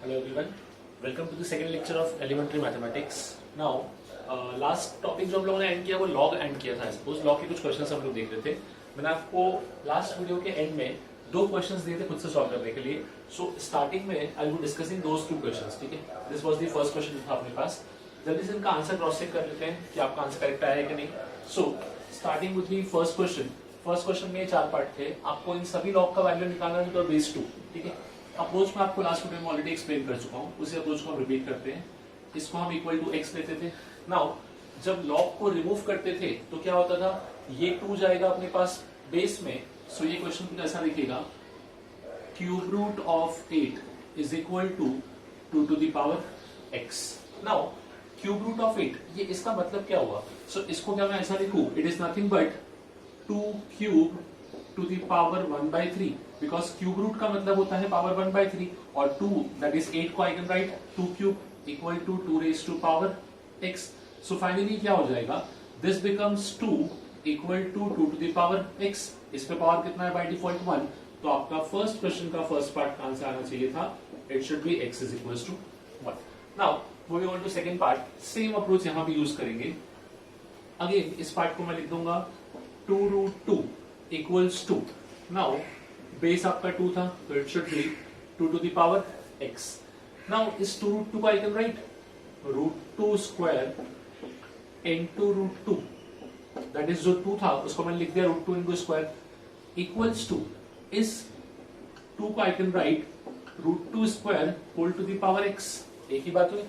Hello everyone, welcome to the second lecture of elementary mathematics. Now, last topic जो हम लोगों ने and किया वो लॉग एंड किया था. उस लॉग के कुछ क्वेश्चंस हम लोग देख रहे थे. मैंने आपको लास्ट वीडियो के एंड में दो क्वेश्चंस दिए थे खुद से सॉल्व करने के लिए. सो स्टार्टिंग में I will be discussing those two questions. ठीक है, this was the first question था अपने पास. जल्दी से इनका आंसर क्रॉस चेक कर लेते हैं कि आपका आंसर करेक्ट आया है कि नहीं. So starting with the first question. First question में 4 पार्ट थे. आपको इन सभी लॉग का वैल्यू निकालना है तो बेस 2. ठीक है, अप्रोच में आपको लास्ट वीडियो में ऑलरेडी एक्सप्लेन कर चुका हूँ. उसी अप्रोच को हम रिपीट करते हैं. इसको हम इक्वल टू एक्स लेते थे. नाउ जब लॉग को रिमूव करते थे तो क्या होता था, ये 2 जाएगा अपने पास बेस में. सो ये क्वेश्चन कुछ ऐसा दिखेगा, cube root of 8 is equal to 2 to the power x. Now cube root of 8, ये इसका मतलब क्या हुआ. सो इसको क्या मैं ऐसा लिखूं, it is nothing but 2 cube to the power 1/3, because cube root का मतलब होता है पावर 1/3 और 2 दैट इज 8 को I can write 2 cube equal to 2 raise to power x. So finally क्या हो जाएगा, this becomes 2 equal to 2 to the power x. इस पे पावर कितना है बाय डिफॉल्ट 1. तो आपका फर्स्ट क्वेश्चन का फर्स्ट पार्ट का आंसर आना चाहिए था, it should be x is equal to 1. Now moving on to second part. Same approach यहां भी यूज करेंगे. अगेन इस पार्ट को मैं लिख दूंगा 2 root 2 equals to. Now base आपका 2 था तो it should be 2 to the power x. Now इस 2 रूट 2 को I can write root 2 square into root 2, that is जो 2 था उसको मैंने लिख दिया root 2 into square equals to इस 2 को I can write root 2 square whole to the power x. एक ही बात हुई.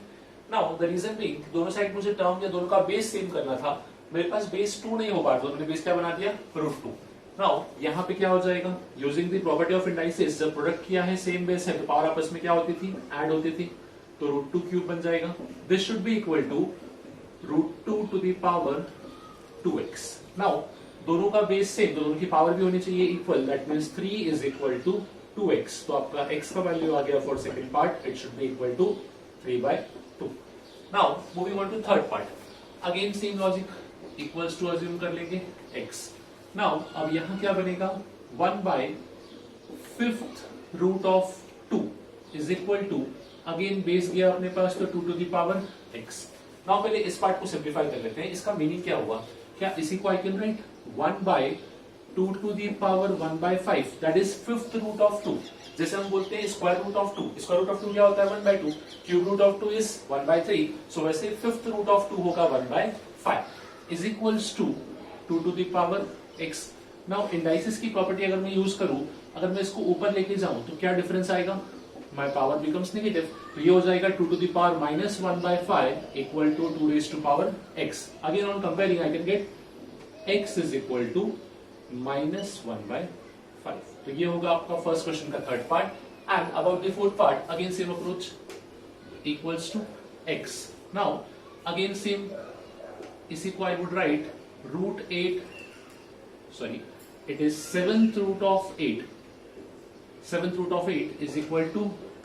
नाउ द रीजन बीइंग दोनों साइड मुझे टर्म या दोनों का बेस सेम करना था. मेरे पास बेस 2 नहीं हो पा रहा, तो मैंने बेस क्या बना दिया रूट 2. नाउ यहाँ पे क्या हो जाएगा, using the property of indices, जब प्रोडक्ट किया है सेम बेस है तो पावर आपस में क्या होती थी, ऐड होती थी. तो रूट 2 क्यूब बन जाएगा. This should be equal to root 2 to the power 2x. Now दोनों का बेस सेम, दोनों की पावर भी होनी चाहिए equal, that means 3 is equal to 2x. तो आपका x का वैल्यू आ गया for second part, it should be equal to 3/2. Now moving on to third part. Again same logic, equals to assume कर लेंगे x. नाउ अब यहां क्या बनेगा, 1/5 root of 2 is equal to, again base गया अपने पास तो 2 to the power x. Now पहले इस पार्ट को सिंप्लीफाई कर लेते हैं. इसका मीनिंग क्या हुआ, क्या इसी को I can write 1/2 to the power 1/5, that is 5th root of 2. जैसे हम बोलते हैं square root of 2, square root of 2 क्या होता है 1/2, cube root of 2 is 1/3. So वैसे 5th रूट ऑफ 2 होगा 1/5 is equals to 2 to the power x. Now indices की प्रॉपर्टी अगर मैं यूज करूं, अगर मैं इसको ऊपर लेके जाऊं तो क्या डिफरेंस आएगा, माय पावर बिकम्स नेगेटिव. तो ये हो जाएगा 2 to the power -1/5 equal to 2 raise to power x. Again on comparing I can get x is equal to -1/5. तो ये होगा आपका फर्स्ट क्वेश्चन का third part. And about the fourth part, again same approach, equals to x. Now again same, इसी को I would write root 8, sorry, it is 7th root of 8. 7th root of 8 is equal to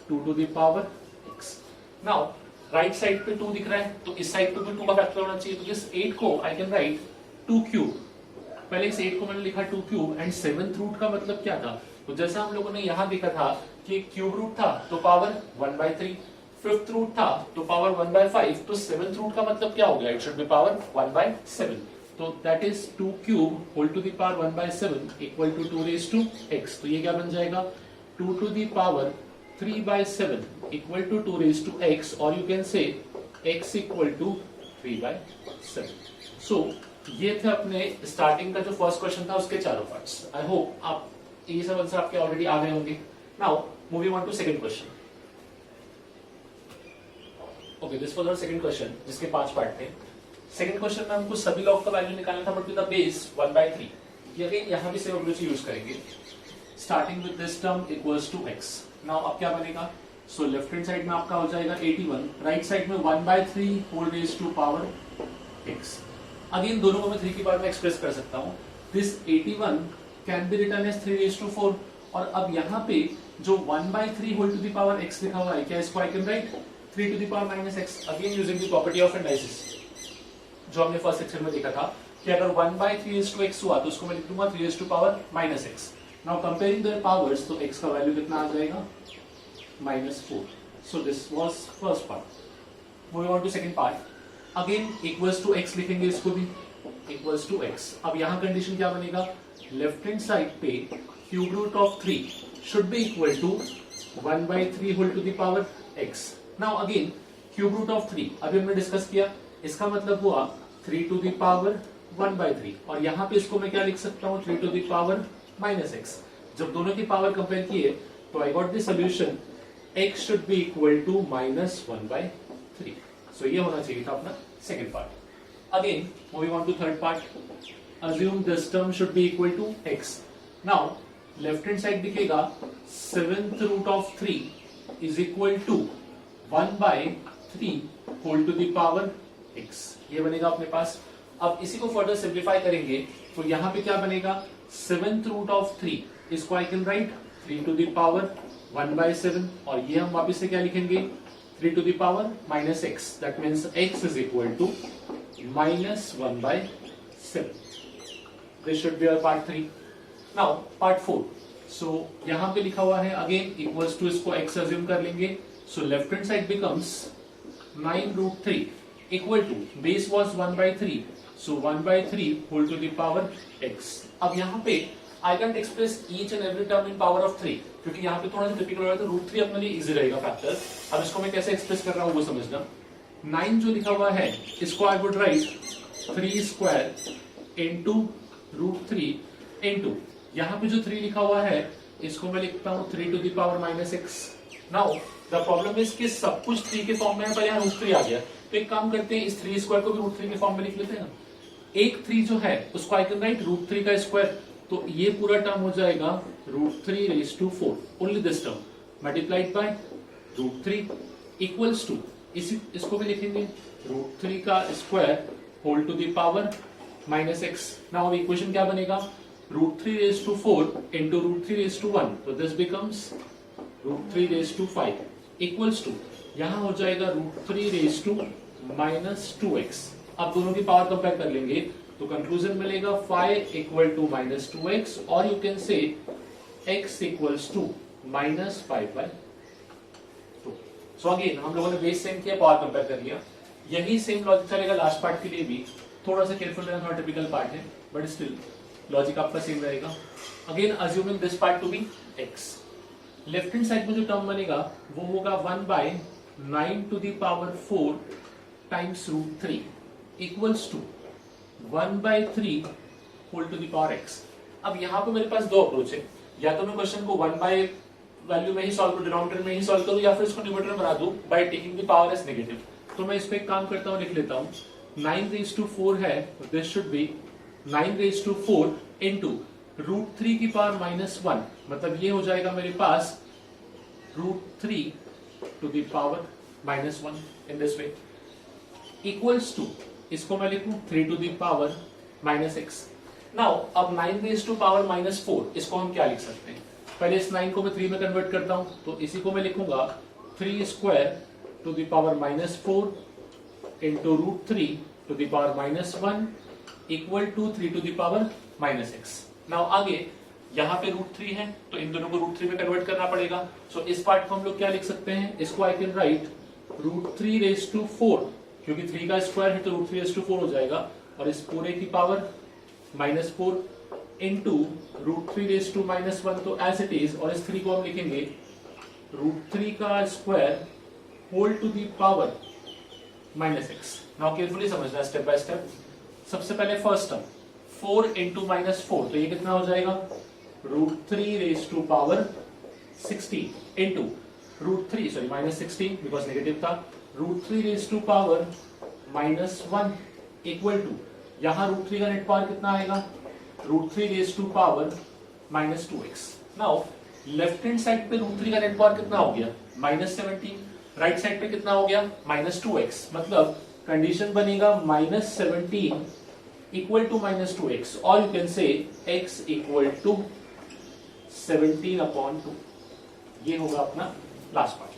2 to the power x. Now right side पे 2 दिख रहा है तो इस side पे भी 2 का फैक्टर होना चाहिए. तो इस 8 को आई कैन राइट 2 क्यूब. पहले इस 8 को मैंने लिखा 2 क्यूब एंड 7th रूट का मतलब क्या था, तो जैसा हम लोगों ने यहां देखा था कि क्यूब रूट था तो पावर 1/3, 5th रूट था तो पावर 1/5, तो 7th रूट का मतलब क्या हो गया, इट शुड बी पावर 1/7. तो that is 2 cube whole to the power 1/7 equal to 2 raise to x. तो ये क्या बन जाएगा 2 to the power 3/7 equal to 2 raise to x, और you can say x equal to 3/7. So ये थे अपने स्टार्टिंग का जो फर्स्ट क्वेश्चन था उसके चारों पार्ट्स. आई होप आप ये सब आंसर आपके ऑलरेडी आ गए होंगे. Now moving on to second question. Okay, this was our second question जिसके 5 पार्ट थे. सेकंड क्वेश्चन में हमको सभी लॉग का वैल्यू निकालना था बट विद द बेस 1/3. ये अगेन यहां भी सेम अप्रोच यूज करेंगे. Starting with this term equals to x. Now अब क्या बनेगा, सो लेफ्ट हैंड साइड में आपका हो जाएगा 81, राइट साइड में 1/3 whole raise to power x. अगेन दोनों को मैं 3 की पावर में एक्सप्रेस कर सकता हूं. This 81 can be written as 3 raise to 4. और अब यहाँ पे जो 1/3 whole to the power x लिखा हुआ है, क्या इसको I can write 3 to the power -x. Again using the property of indices जो हमने फर्स्ट सेक्शन में देखा था कि अगर 1/3 हुआ तो उसको मैं लिख दूंगा 3 -x. Now comparing there powers, तो x का वैल्यू कितना आ जाएगा -4. So this was first part. Moving on to second part. Again equals to x लिखेंगे इसको भी, equals to x. अब यहाँ कंडीशन क्या बनेगा, लेफ्ट हैंड साइड पे cube root of 3 should be equal to 1/3 whole to the power x. Now again cube root of 3 अभी हमने डिस्कस किया, इसका मतलब हुआ 3 to the power 1/3, और यहाँ पे इसको मैं क्या लिख सकता हूँ 3 to the power -x. जब दोनों की पावर कंपेयर किए तो I got the solution x should be equal to -1/3. So ये होना चाहिए था अपना second part. Again moving on to third part. Assume this term should be equal to x. Now left hand side दिखेगा 7th root of 3 is equal to 1/3 whole to the power x. ये बनेगा अपने पास. अब इसी को further simplify करेंगे तो यहाँ पे क्या बनेगा, 7th रूट ऑफ 3 इसको I can write 3 to the power 1/7, और ये हम वापस से क्या लिखेंगे 3 to the power -x. That means x is equal to -1/7. This should be our part 3. Now part 4. So यहां पे लिखा हुआ है अगेन इक्वल्स टू, इसको x अज्यूम कर लेंगे. So left hand side becomes 9√3 equal to base was 1/3, so 1/3 whole to the power x. अब यहाँ पे I can't express each and every term in power of 3, क्योंकि यहाँ पे थोड़ा सा टिपिकल हो रहा है, तो √3 अपने लिए इजी रहेगा फैक्टर. अब इसको मैं कैसे एक्सप्रेस कर रहा हूँ वो समझना. 9 जो लिखा हुआ है इसको आई वुड राइट 3² इंटू √3 इंटू यहाँ पे जो 3 लिखा हुआ है इसको मैं लिखता हूँ 3 to the power -x. Now the problem is कि सब कुछ 3 के फॉर्म में है, पर यहाँ √3 आ गया, तो एक काम करते हैं इस 3² को भी √3 के फॉर्म में लिख लेते हैं ना. एक 3 जो है उसको आई कैन राइट √3 का स्क्वायर, तो ये पूरा टर्म हो जाएगा √3⁴. Only this term multiplied by √3 equals to, इसको भी लिखेंगे √3 का square whole to the power -x. Now equation क्या बनेगा, √3⁴ इंटू √3⁴, तो दिस बिकम्स √3⁵ इक्वल्स टू, यहां हो जाएगा √3⁻²x. अब दोनों की पावर कंपेयर कर लेंगे तो कंक्लूजन मिलेगा 5 इक्वल टू -2x, और you can say x equals to -5/2. So again हम लोगों ने बेस सेम किया, पावर कंपेयर कर लिया. यही सेम लॉजिक चलेगा लास्ट पार्ट के लिए भी. थोड़ा सा केयरफुल रहना, थोड़ा टिपिकल पार्ट है, बट स्टिल लॉजिक आपका सेम रहेगा. Again assuming this part to be x. Left hand side में जो टर्म बनेगा वो होगा 1/9 to the power 4 times √3 equals to 1/3 whole to the power x. अब यहाँ पे मेरे पास दो अप्रोच है, या तो मैं क्वेश्चन को 1 बाय वैल्यू में ही सॉल्व करूं, डिनोमिनेटर में ही सॉल्व करूं, या फिर इसको न्यूमरेटर बना दूं by taking the power as negative. तो मैं इस पे एक काम करता हूं, लिख लेता हूं 9⁴ है, दिस शुड बी 9⁴ इंटू √3 की पावर -1, मतलब ये हो जाएगा मेरे पास √3 to the power -1 in this way equals to, इसको मैं लिखूं 3 to the power -x. Now अब 9⁴ इसको हम क्या लिख सकते हैं, पहले इस 9 को मैं 3 में कन्वर्ट करता हूं, तो इसी को मैं लिखूंगा 3² to the power -4 into √3 to the power -1 equal to 3 to the power -x. Now आगे यहाँ पे √3 है, तो इन दोनों को √3 में कन्वर्ट करना पड़ेगा. सो इस पार्ट को हम लोग क्या लिख सकते हैं, इसको आई कैन राइट √3⁴, क्योंकि 3 का स्क्वायर है तो √3⁴ हो जाएगा, और इस पूरे की पावर -4 इंटू √3⁻1, तो एज इट इज, और इस 3 को हम लिखेंगे √3 का square whole to the power -x. Now carefully समझना स्टेप बाय स्टेप. सबसे पहले फर्स्ट टर्म 4 इंटू -4, तो ये कितना हो जाएगा √3⁻16 इंटू √3 सॉरी -16 बिकॉज नेगेटिव था, √3⁻1 इक्वल टू, यहां √3 का नेट पावर कितना आएगा √3⁻2x. Now left hand side पे √3 का नेट पावर कितना हो गया -17, राइट साइड पे कितना हो गया -2x, मतलब कंडीशन बनेगा -17 इक्वल टू -2x, और you can say x equal to 17/2. ये होगा अपना लास्ट पार्ट.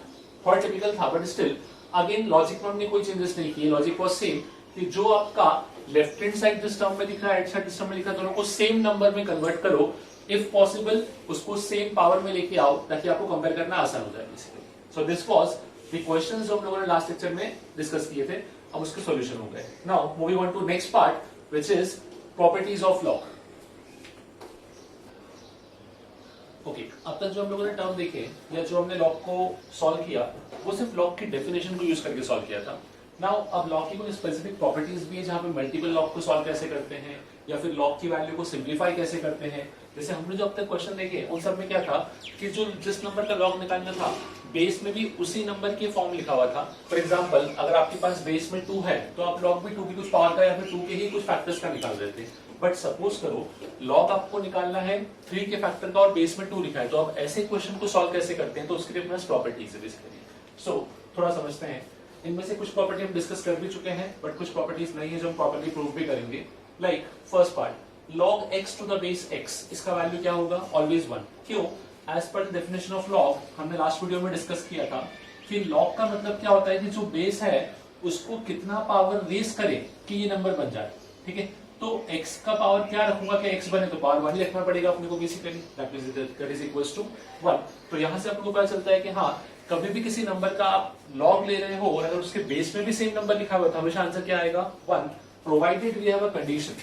थोड़ा टिपिकल था, बट स्टिल अगेन लॉजिक में हमने कोई चेंजेस नहीं किए, लॉजिक वाज सेम कि जो आपका लेफ्ट हैंड साइड जिस टर्म में दिख रहा है, राइट साइड जिस टर्म में लिखा है, दोनों को सेम नंबर में कन्वर्ट करो, इफ पॉसिबल उसको सेम पावर में लेके आओ, ताकि आपको कंपेयर करना आसान हो जाए. सो दिस वाज द क्वेश्चंस जो हम लोगों ने लास्ट लेक्चर में डिस्कस किए थे, अब उसके सॉल्यूशन हो गए। Now moving on to next part which is properties of log. Okay, अब तक जो हम लोगों ने टर्म देखे या जो हमने लॉग को सॉल्व किया वो सिर्फ लॉग की डेफिनेशन को यूज करके सॉल्व किया था। नाउ अब लॉग की कुछ स्पेसिफिक प्रॉपर्टीज भी है जहां पे मल्टीपल लॉग को सॉल्व कैसे करते हैं या फिर लॉग की वैल्यू को सिंप्लीफाई कैसे करते हैं। जैसे हमने जो अब तक क्वेश्चन देखे उन सब में क्या था कि जो जिस नंबर का लॉग निकालना था बेस में भी उसी नंबर के फॉर्म लिखा हुआ था। फॉर एग्जांपल अगर आपके पास बेस में 2 है तो आप लॉग भी 2 की कुछ पावर का या फिर 2 के ही कुछ फैक्टर्स का निकाल रहे थे। बट सपोज करो लॉग आपको निकालना है 3 के फैक्टर का और बेस में 2 लिखा है, तो आप ऐसे क्वेश्चन को सॉल्व कैसे करते हैं, तो उसके लिए अपने पास प्रॉपर्टीज है बेसिकली। सो थोड़ा समझते हैं। इनमें से कुछ प्रॉपर्टी हम डिस्कस कर भी चुके हैं बट कुछ प्रॉपर्टीज नहीं है जो हम प्रॉपर्ली प्रूव भी करेंगे। Like first part log x to the base x, इसका वैल्यू क्या होगा, ऑलवेज 1। क्यों? As per the definition of log हमने लास्ट वीडियो में डिस्कस किया था कि log का मतलब क्या होता है कि जो बेस है उसको कितना पावर रेस करे कि ये नंबर बन जाए। ठीक है, तो x का पावर क्या रखूंगा कि x बने तो पावर 1 ही रखना पड़ेगा अपने को basically, that is equals to 1। तो यहां से अपने को पता चलता है कि हाँ कभी भी किसी नंबर का आप लॉग ले रहे हो और अगर उसके बेस में भी सेम नंबर लिखा हुआ है तो हमेशा आंसर क्या आएगा, 1, provided we have a condition.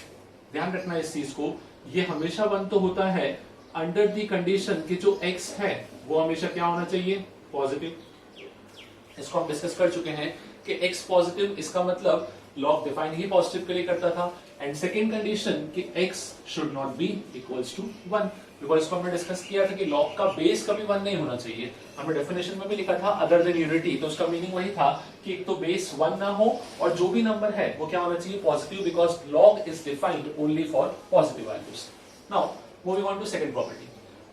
ध्यान रखना इस चीज को, ये हमेशा 1 तो होता है अंडर दी कंडीशन कि जो x है वो हमेशा क्या होना चाहिए, पॉजिटिव। इसको हम डिस्कस कर चुके हैं कि x पॉजिटिव, इसका मतलब लॉग डिफाइन ही पॉजिटिव के लिए करता था। एंड सेकेंड कंडीशन कि x should not be equals to 1, because इसको हमने डिस्कस किया था कि लॉग का बेस कभी 1 नहीं होना चाहिए। हमने डेफिनेशन में भी लिखा था अदर देन यूनिटी, तो उसका मीनिंग वही था कि एक तो बेस 1 ना हो और जो भी नंबर है वो क्या होना चाहिए, positive, because log is defined only for positive values. Now moving on to second property.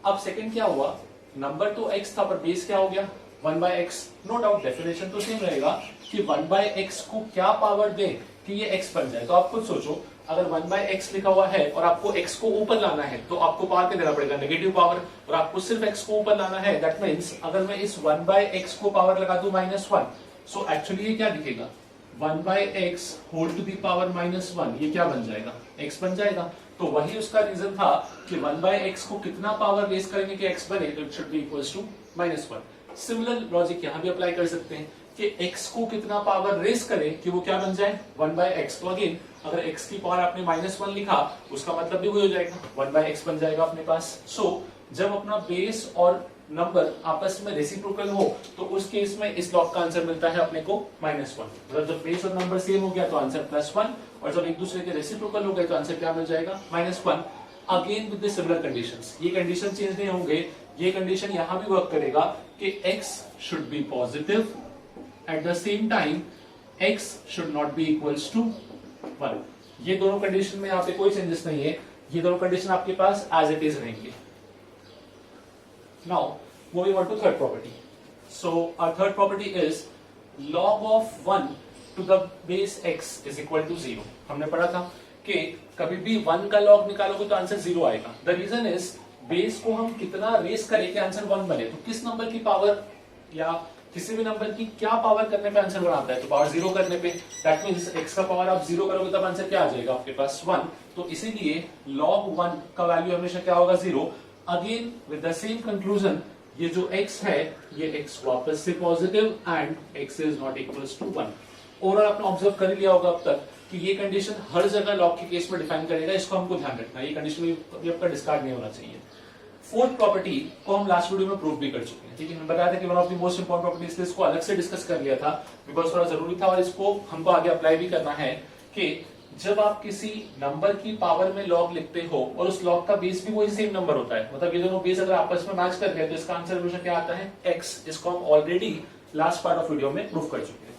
अब सेकंड क्या हुआ, नंबर तो x था पर बेस क्या हो गया, 1/x। नो डाउट डेफिनेशन तो सेम रहेगा कि 1/x को क्या पावर दे कि ये x बन जाए। तो आप खुद सोचो, अगर 1/x लिखा हुआ है और आपको x को ऊपर लाना है तो आपको पावर क्या देना पड़ेगा, नेगेटिव पावर, और आपको सिर्फ x को ऊपर लाना है। दैट मींस अगर मैं इस 1/x को पावर लगा दूं -1, सो एक्चुअली ये क्या दिखेगा, 1/x whole to the power -1, ये क्या बन जाएगा, x बन जाएगा। तो वही उसका रीजन था कि 1/x को कितना पावर रेस करेंगे कि x बने, तो it should be equals to -1। Similar logic यहां भी अप्लाई कर सकते हैं कि x को कितना पावर रेस करे कि वो क्या बन जाए, 1/x। तो अगेन अगर x की पावर आपने -1 लिखा उसका मतलब भी वही हो जाएगा, 1/x बन जाएगा अपने पास। सो जब अपना बेस और नंबर आपस में रेसिप्रोकल हो तो उस केस में इस लॉग का आंसर मिलता है अपने को -1। मतलब जब बेस और नंबर सेम हो गया तो आंसर +1, और जब एक दूसरे के रेसिप्रोकल हो गए तो आंसर क्या मिल जाएगा, -1। Again with the similar conditions, ये कंडीशन चेंज नहीं होंगे, ये कंडीशन यहां भी वर्क करेगा कि x should be positive, at the same time x should not be equals to 1। ये दोनों कंडीशन में यहाँ पे कोई चेंजेस नहीं है, ये दोनों कंडीशन आपके पास एज इट इज रहेंगे। Now moving on to third property. So our third property is log of 1 to the base x is equal to 0। हमने पढ़ा था कि कभी भी 1 का लॉग निकालोगे तो आंसर 0 आएगा। द रीजन इज बेस को हम कितना रेस करें कि आंसर 1 बने, तो किस नंबर की पावर या किसी भी नंबर की क्या पावर करने पे आंसर 1 आता है, तो पावर 0 करने पे। दैट मींस x का पावर आप 0 करोगे तब आंसर क्या आ जाएगा आपके पास, 1। तो इसीलिए log 1 का वैल्यू हमेशा क्या होगा, 0। Again with the same conclusion, ये जो x है ये x वापस से positive and x is not equals to 1। Overall आपने ऑब्जर्व कर लिया होगा अब तक कि ये कंडीशन हर जगह लॉग के केस में डिफाइन करेगा, इसको हमको ध्यान रखना है, ये कंडीशन भी आपका डिस्कार्ड नहीं होना चाहिए। फोर्थ प्रॉपर्टी को हम लास्ट वीडियो में प्रूव भी कर चुके हैं, ठीक है। हम बताया था कि one of the most important properties, इसको अलग से डिस्कस कर लिया था बिकॉज थोड़ा जरूरी था और इसको हमको आगे अप्लाई भी करना है कि जब आप किसी नंबर की पावर में लॉग लिखते हो और उस लॉग का बेस भी वही सेम नंबर होता है, मतलब ये दोनों बेस अगर आपस में मैच कर गए तो इसका आंसर हमेशा क्या आता है, x। इसको हम already last part of video में प्रूव कर चुके हैं।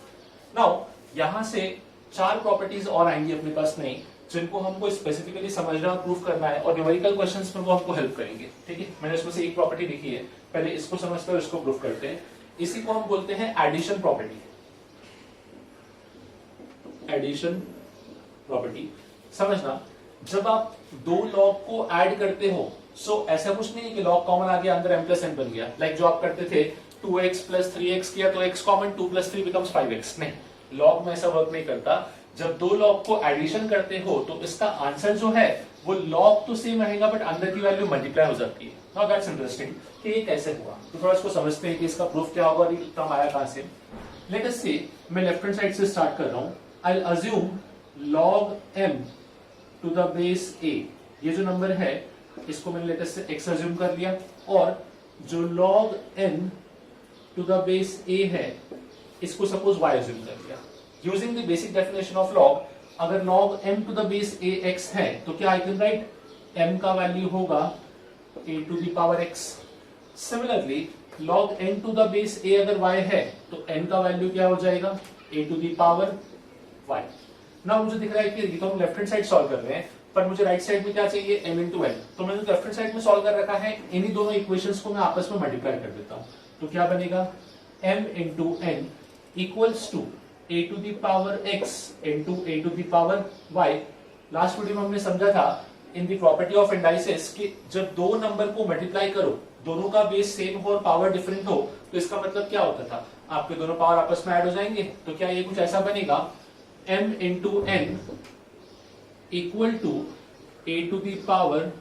नाउ यहां से 4 प्रॉपर्टीज और आएंगी अपने पास नहीं, जिनको हमको स्पेसिफिकली समझना और प्रूव करना है, और न्यूमेरिकल क्वेश्चंस में वो हमको हेल्प करेंगे, ठीक है। मैंने इसमें से एक प्रॉपर्टी लिखी है, पहले इसको समझते हैं और इसको प्रूव करते हैं। इसी को हम बोलते हैं एडिशन प्रॉपर्टी। एडिशन प्रॉपर्टी समझना, जब आप दो लॉग को ऐड करते हो, सो ऐसा कुछ नहीं है कि लॉग कॉमन आ गया अंदर m प्लस n बन गया, लाइक जो आप करते थे 2x प्लस 3x किया तो x common 2 plus 3 becomes 5x। नहीं, लॉग में ऐसा वर्क नहीं करता। जब दो लॉग को एडिशन करते हो तो इसका आंसर जो है वो लॉग तो सेम रहेगा बट अंदर की वैल्यू मल्टीप्लाई हो जाती है। नाउ दैट्स इंटरेस्टिंग कि ये कैसे हुआ, तो थोड़ा इसको समझते हैं कि इसका प्रूफ क्या होगा और ये टर्म आया कहां से। लेट अस से मैं लेफ्ट हैंड साइड से स्टार्ट कर रहा हूं। I will assume log m to the base a, ये जो नंबर है इसको मैंने लेट अस से x अज्यूम कर लिया, और जो log n to the base a है इसको सपोज y अज्यूम कर लिया। Using the basic definition of log, अगर log m to the base a x है तो क्या आई कैन राइट m का वैल्यू होगा a to the power x। Similarly log n to the base a अगर y है तो n का वैल्यू क्या हो जाएगा a to the power y। ना मुझे दिख रहा है कि ये तो हम लेफ्ट हैंड साइड सॉल्व कर रहे हैं, पर मुझे राइट साइड में क्या चाहिए m इंटू n, तो मैंने लेफ्ट हैंड साइड में सॉल्व कर रखा है, इन्हीं दोनों इक्वेशंस को मैं आपस में मल्टीप्लाई कर देता हूं। तो क्या बनेगा m into n equals to a to the power x into a to the power y। Last video में हमने समझा था in the property of indices कि जब दो नंबर को मल्टीप्लाई करो, दोनों का बेस सेम हो और पावर डिफरेंट हो, तो इसका मतलब क्या होता था, आपके दोनों पावर आपस में ऐड हो जाएंगे। तो क्या ये कुछ ऐसा बनेगा m into n equal to a to the power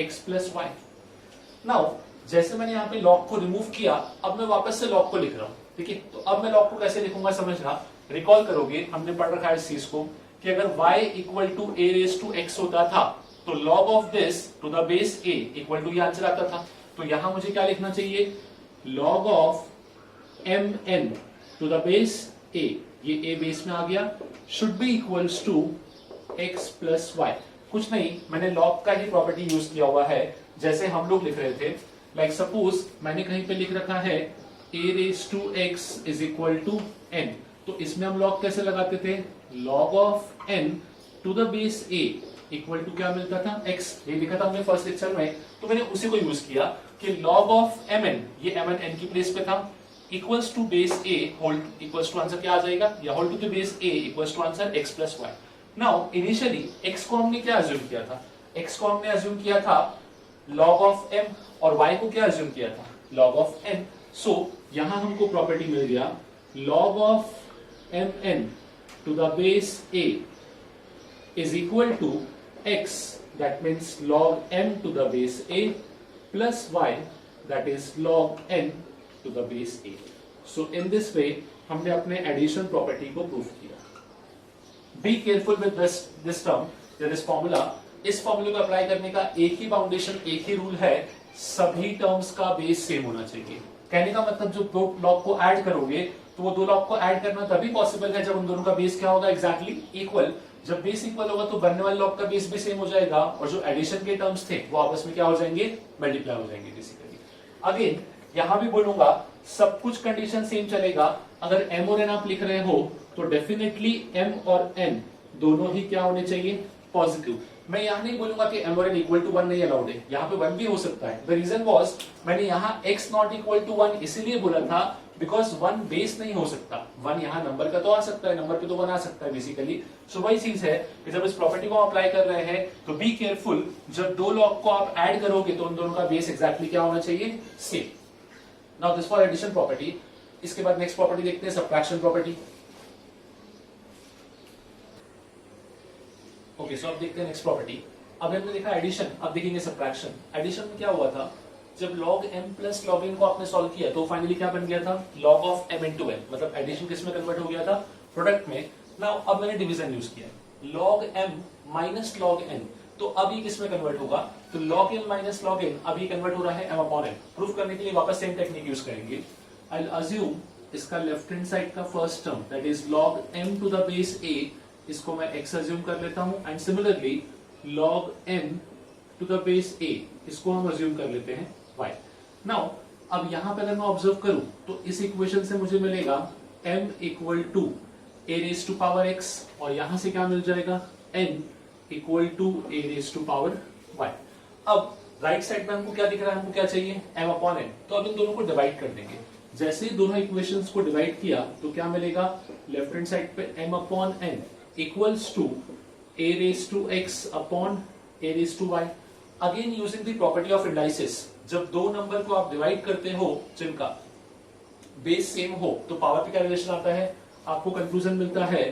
x plus y. Now जैसे मैंने यहाँ पे लॉग को रिमूव किया, अब मैं वापस से लॉग को लिख रहा हूं, ठीक है। तो अब मैं लॉग को कैसे लिखूंगा समझना, रिकॉल करोगे हमने पढ़ रखा है इस चीज को कि अगर y equal to a raise to x होता था तो log of this to the base a equal to ये आंसर आता था। तो यहां मुझे क्या लिखना चाहिए, log of mn to the base a, ये a बेस में आ गया, should be equals to x plus y. कुछ नहीं, मैंने log का ही प्रॉपर्टी यूज किया हुआ है जैसे हम लोग लिख रहे थे। लाइक सपोज मैंने कहीं पे लिख रखा है a raise to x is equal to n, तो इसमें हम log कैसे लगाते थे, log of n to the base a equal to क्या मिलता था x, ये लिखा था हमने फर्स्ट लेक्चर में, तो मैंने उसी को यूज किया कि log ऑफ mn, ये mn n की प्लेस पे था, equals to base a whole equals to answer क्या आ जाएगा, या whole to the base a equals to answer x plus y. Now initially x को हमने क्या अज्यूम किया था, x को हमने अज्यूम किया था log ऑफ m, और y को क्या अज्यूम किया था log ऑफ n। सो यहां हमको प्रॉपर्टी मिल गया log of mn to the base a is equal to x, that means log m to the base a plus y, that is log n to the base a. So in this way हमने अपने addition property को prove किया। Be careful with this term, there is formula। इस फॉर्मूले को apply करने का एक ही बाउंडेशन, एक ही रूल है, सभी टर्म्स का बेस सेम होना चाहिए। कहने का मतलब जो दो लॉग को ऐड करोगे तो वो दो लॉग को ऐड करना तभी पॉसिबल है जब उन दोनों का बेस क्या होगा, एग्जैक्टली इक्वल। जब बेस इक्वल होगा तो बनने वाले लॉग का बेस भी सेम हो जाएगा, और जो एडिशन के टर्म्स थे वो आपस में क्या हो जाएंगे, मल्टीप्लाई हो जाएंगे बेसिकली। अगेन यहां भी बोलूंगा सब कुछ कंडीशन सेम चलेगा। अगर m और n आप लिख रहे हो तो डेफिनेटली m और n दोनों ही क्या होने चाहिए, पॉजिटिव। मैं यहां नहीं बोलूंगा कि m और n इक्वल टू 1 नहीं अलाउड है, यहाँ पे 1 भी हो सकता है। द रीजन वाज मैंने यहाँ x नॉट इक्वल टू 1 इसीलिए बोला था बिकॉज 1 बेस नहीं हो सकता, 1 यहाँ नंबर का तो आ सकता है, नंबर पे तो 1 आ सकता है बेसिकली। सो वही चीज है कि जब इस प्रॉपर्टी को अप्लाई कर रहे हैं तो बी केयरफुल, जब दो लॉग को आप ऐड करोगे तो उन दोनों का बेस एग्जैक्टली क्या होना चाहिए, same. Now this for addition property. इसके बाद नेक्स्ट प्रॉपर्टी देखते हैं, सबट्रैक्शन प्रॉपर्टी। ओके, सो अब देखते हैं नेक्स्ट प्रॉपर्टी। अब हमने देखा एडिशन, अब देखेंगे सबट्रैक्शन। एडिशन में क्या हुआ था, जब log m plus log n को आपने सॉल्व किया तो फाइनली क्या बन गया था, log of m into n, मतलब एडिशन किस में कन्वर्ट हो गया था, प्रोडक्ट में। नाउ अब मैंने डिवीजन यूज किया, log m minus log n, तो अब ये किस में कन्वर्ट होगा, तो log m minus log n अब ये कन्वर्ट हो रहा है m अपॉन n। प्रूफ करने के लिए वापस सेम टेक्निक यूज करेंगे। आई विल अज्यूम इसका लेफ्ट हैंड साइड का first term that is log m to the base a, इसको मैं x अज्यूम कर लेता हूं, and similarly log n to the base a, इसको हम अज्यूम कर लेते हैं y। नाउ अब यहां पे अगर मैं ऑब्जर्व करूं तो इस इक्वेशन से मुझे मिलेगा m equal to a raise to power x, और यहां से क्या मिल जाएगा, n equal to a raise to power y। अब राइट साइड में हमको क्या दिख रहा है, हमको क्या चाहिए, m अपॉन n, तो अब इन दोनों को डिवाइड कर देंगे। जैसे ही दोनों इक्वेशंस को डिवाइड किया तो क्या मिलेगा, लेफ्ट हैंड साइड पे m upon n equals to a raise to x upon a raise to y। Again using the property of indices, जब दो नंबर को आप डिवाइड करते हो जिनका बेस सेम हो तो पावर पे क्या रिलेशन आता है, आपको कंक्लूजन मिलता है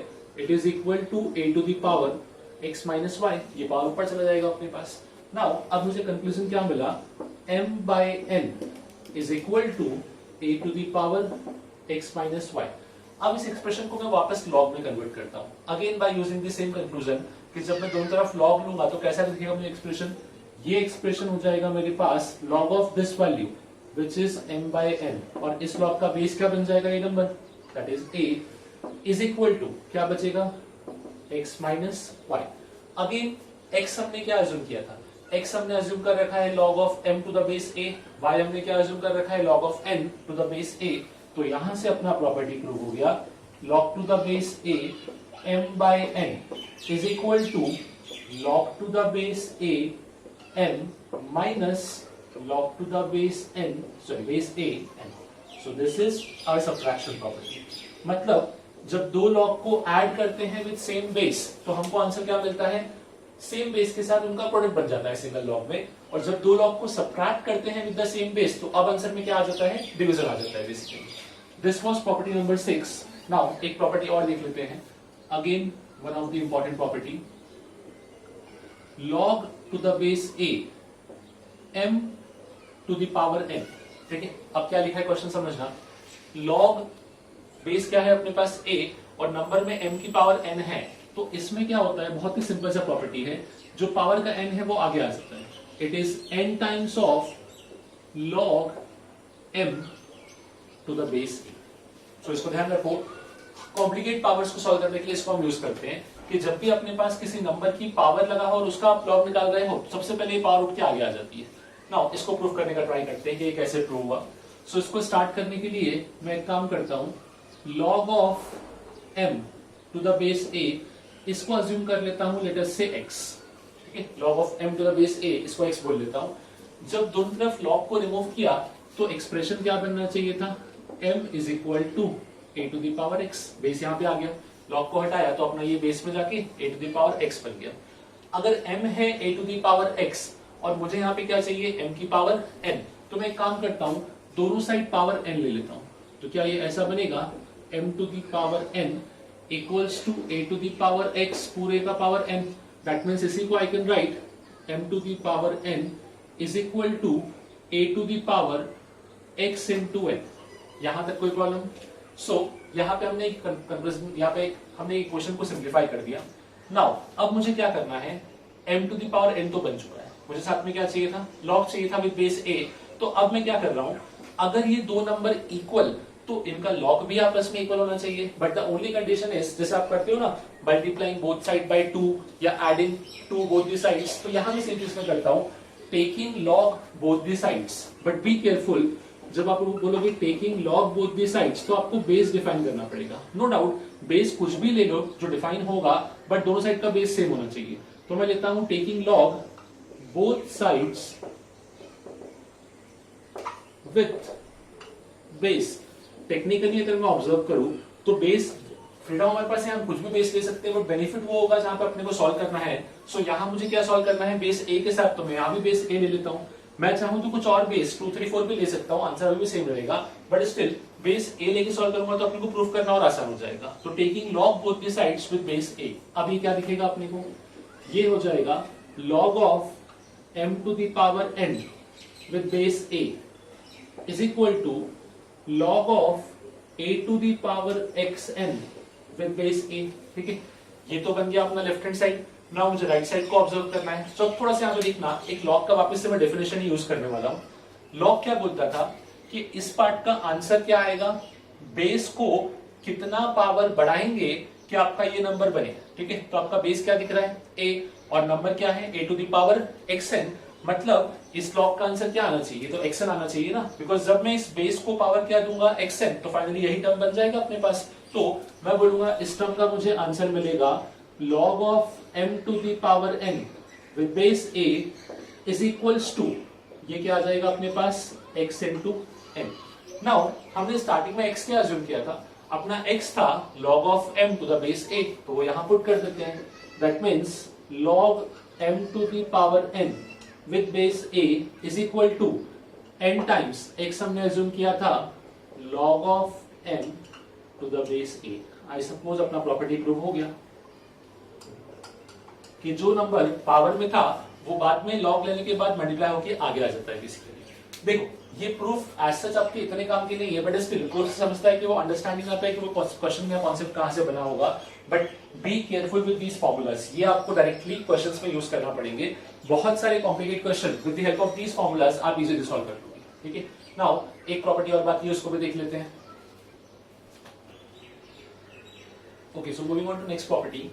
it is equal to a to the power x minus y, ये पावर ऊपर चला जाएगा अपने पास। नाउ अब मुझे कंक्लूजन क्या मिला, m by n is equal to a to the power x minus y. अब इस एक्सप्रेशन को मैं वापस लॉग में कन्वर्ट करता हूं, again by using the same conclusion कि जब मैं दोनों तरफ लॉग लूंगा तो कैसा दिखेगा मुझे एक्सप्रेशन, ये एक्सप्रेशन हो जाएगा मेरे पास log of this value which is m by n, और इस लॉग का बेस क्या बन जाएगा, ये number that is a is equal to क्या बचेगा, x minus y. Again x हमने क्या अज्यूम किया था, x हमने अज्यूम कर रखा है log of m to the base a, y हमने क्या अज्यूम कर रखा है log of n to the base a। तो यहां से अपना प्रॉपर्टी प्रूव हो गया, log to the base a m by n is equal to log to the base a m minus log to the base n, sorry base a n। So this is our subtraction property. मतलब जब दो log को add करते हैं with same base तो हमको answer क्या मिलता है, सेम बेस के साथ उनका प्रोडक्ट बन जाता है सिंगल लॉग में, और जब दो लॉग को सब्ट्रैक्ट करते हैं विद द सेम बेस तो अब आंसर में क्या आ जाता है, डिवीजन आ जाता है basically. This was property number 6। नाउ एक प्रॉपर्टी और देख लेते हैं, again one of the important property, log to the base a m to the power n। ठीक है, अब क्या लिखा है क्वेश्चन समझना, log बेस क्या है अपने पास a और नंबर में m की पावर n है, तो इसमें क्या होता है, बहुत ही सिंपल सा प्रॉपर्टी है, जो पावर का n है वो आगे आ सकता है, it is n times of log m to the base a। तो इसको ध्यान रखो, कॉम्प्लिकेट पावर्स को सॉल्व करने के लिए इसको हम यूज करते हैं कि जब भी अपने पास किसी नंबर की पावर लगा हो और उसका आप लॉग निकाल रहे हो, सबसे पहले ये पावर उठ के आगे आ जाती है। नाउ इसको प्रूव करने का ट्राई करते हैं कि ये कैसे प्रूव हुआ। सो इसको स्टार्ट करने के लिए मैं एक काम करता हूं, log of m to the base a, इसको अज्यूम कर लेता हूं लेट अस से x। ठीक है, log of m to the base a, इसको x बोल लेता हूं। जब दोनों तरफ log को रिमूव किया तो एक्सप्रेशन क्या बनना चाहिए था, m is equal to a to the power x, base यहां पे आ गया, लॉग को हटाया तो अपना ये बेस में जाके a to the power x बन गया। अगर m है a to the power x और मुझे यहाँ पे क्या चाहिए, m की पावर n, तो मैं एक काम करता हूं, दोनों साइड पावर n ले लेता हूं, तो क्या ये ऐसा बनेगा, m to the power n equals to a to the power x पूरे का पावर n। दैट मींस इसी को I can write m to the power n is equal to a to the power x into n। यहां तक कोई problem? सो यहाँ पे हमने हमने एक क्वेश्चन को सिंप्लीफाई कर दिया। नाउ अब मुझे क्या करना है, m to the power n तो बन चुका है, मुझे साथ में क्या चाहिए था, log चाहिए था विद बेस a। तो अब मैं क्या कर रहा हूं, अगर ये दो नंबर इक्वल तो इनका log भी आपस में इक्वल होना चाहिए, but the only condition is, जैसे आप करते हो ना मल्टीप्लाइंग बोथ साइड बाय 2 या एडिंग 2 बोथ द साइड्स, तो यहां भी सेम चीज मैं करता हूं, taking log both the sides. But be careful, जब आप बोलोगे taking log both the sides तो आपको बेस डिफाइन करना पड़ेगा। नो डाउट बेस कुछ भी ले लो जो डिफाइन होगा, बट दोनों साइड का बेस सेम होना चाहिए। तो मैं लेता हूं taking log both sides with base. Technically अगर मैं ऑब्जर्व करूं तो बेस फ्रीडम हमारे पास है, हम कुछ भी बेस ले सकते हैं, बट बेनिफिट वो होगा जहां पे अपने को सॉल्व करना है। सो यहां मुझे क्या सॉल्व करना है, बेस a के साथ, तो मैं यहां भी बेस a ले लेता हूं। मैं चाहूं तो कुछ और बेस 2 3 4 भी ले सकता हूं, आंसर भी सेम रहेगा, बट स्टिल बेस a लेके सॉल्व करूंगा तो अपने को प्रूफ करना और आसान हो जाएगा। तो taking log both the sides with base a, अभी क्या दिखेगा अपने को, ये हो जाएगा log of m to the power n with base a is equal to log of a to the power xn with base a। ठीक है, ये तो बन गया अपना लेफ्ट हैंड साइड। ना मुझे राइट साइड को ऑब्जर्व करना है, तो थोड़ा सा यहाँ पे देखना, एक लॉग का वापस से मैं डेफिनेशन यूज करने वाला हूँ। लॉग क्या बोलता था कि इस पार्ट का आंसर क्या आएगा, बेस को कितना पावर बढ़ाएंगे कि आपका ये नंबर बने। ठीक है, तो आपका बेस क्या दिख रहा है, a, और नंबर क्या है a to the power xn। मतलब इस लॉग का आंसर क्या आना चाहिए, तो xn आना चाहिए ना, बिकॉज जब मैं इस बेस को पावर क्या दूंगा, xn, तो फाइनली यही टर्म बन जाएगा अपने पास। तो मैं बोलूंगा इस टर्म का मुझे आंसर मिलेगा log of m to the power n with base a is equals to, ये क्या आ जाएगा अपने पास, x इनटू n। नाउ हमने स्टार्टिंग में x क्या अज्यूम किया था, अपना x था log of m to the base a, तो वो यहां पुट कर देते हैं। That means log m to the power n with base a is equal to n times x हमने अज्यूम किया था log of m to the base a। I suppose अपना प्रॉपर्टी प्रूव हो गया कि जो नंबर पावर में था वो बाद में लॉग लेने के बाद मल्टीप्लाई होकर आगे आ जाता है बेसिकली। देखो ये प्रूफ एज सच आपके इतने काम के नहीं है, बट स्टिल कोर्स समझता है कि वो अंडरस्टैंडिंग आता है कि वो क्वेश्चन का कॉन्सेप्ट कहां से बना होगा। But be careful with these formulas, ये आपको डायरेक्टली क्वेश्चंस में यूज करना पड़ेंगे। बहुत सारे complicated question with the help of these formulas आप इजीली सॉल्व कर लोगे। ठीक है, नाउ एक प्रॉपर्टी और बाकी है, उसको भी देख लेते हैं। Okay, so moving on to next property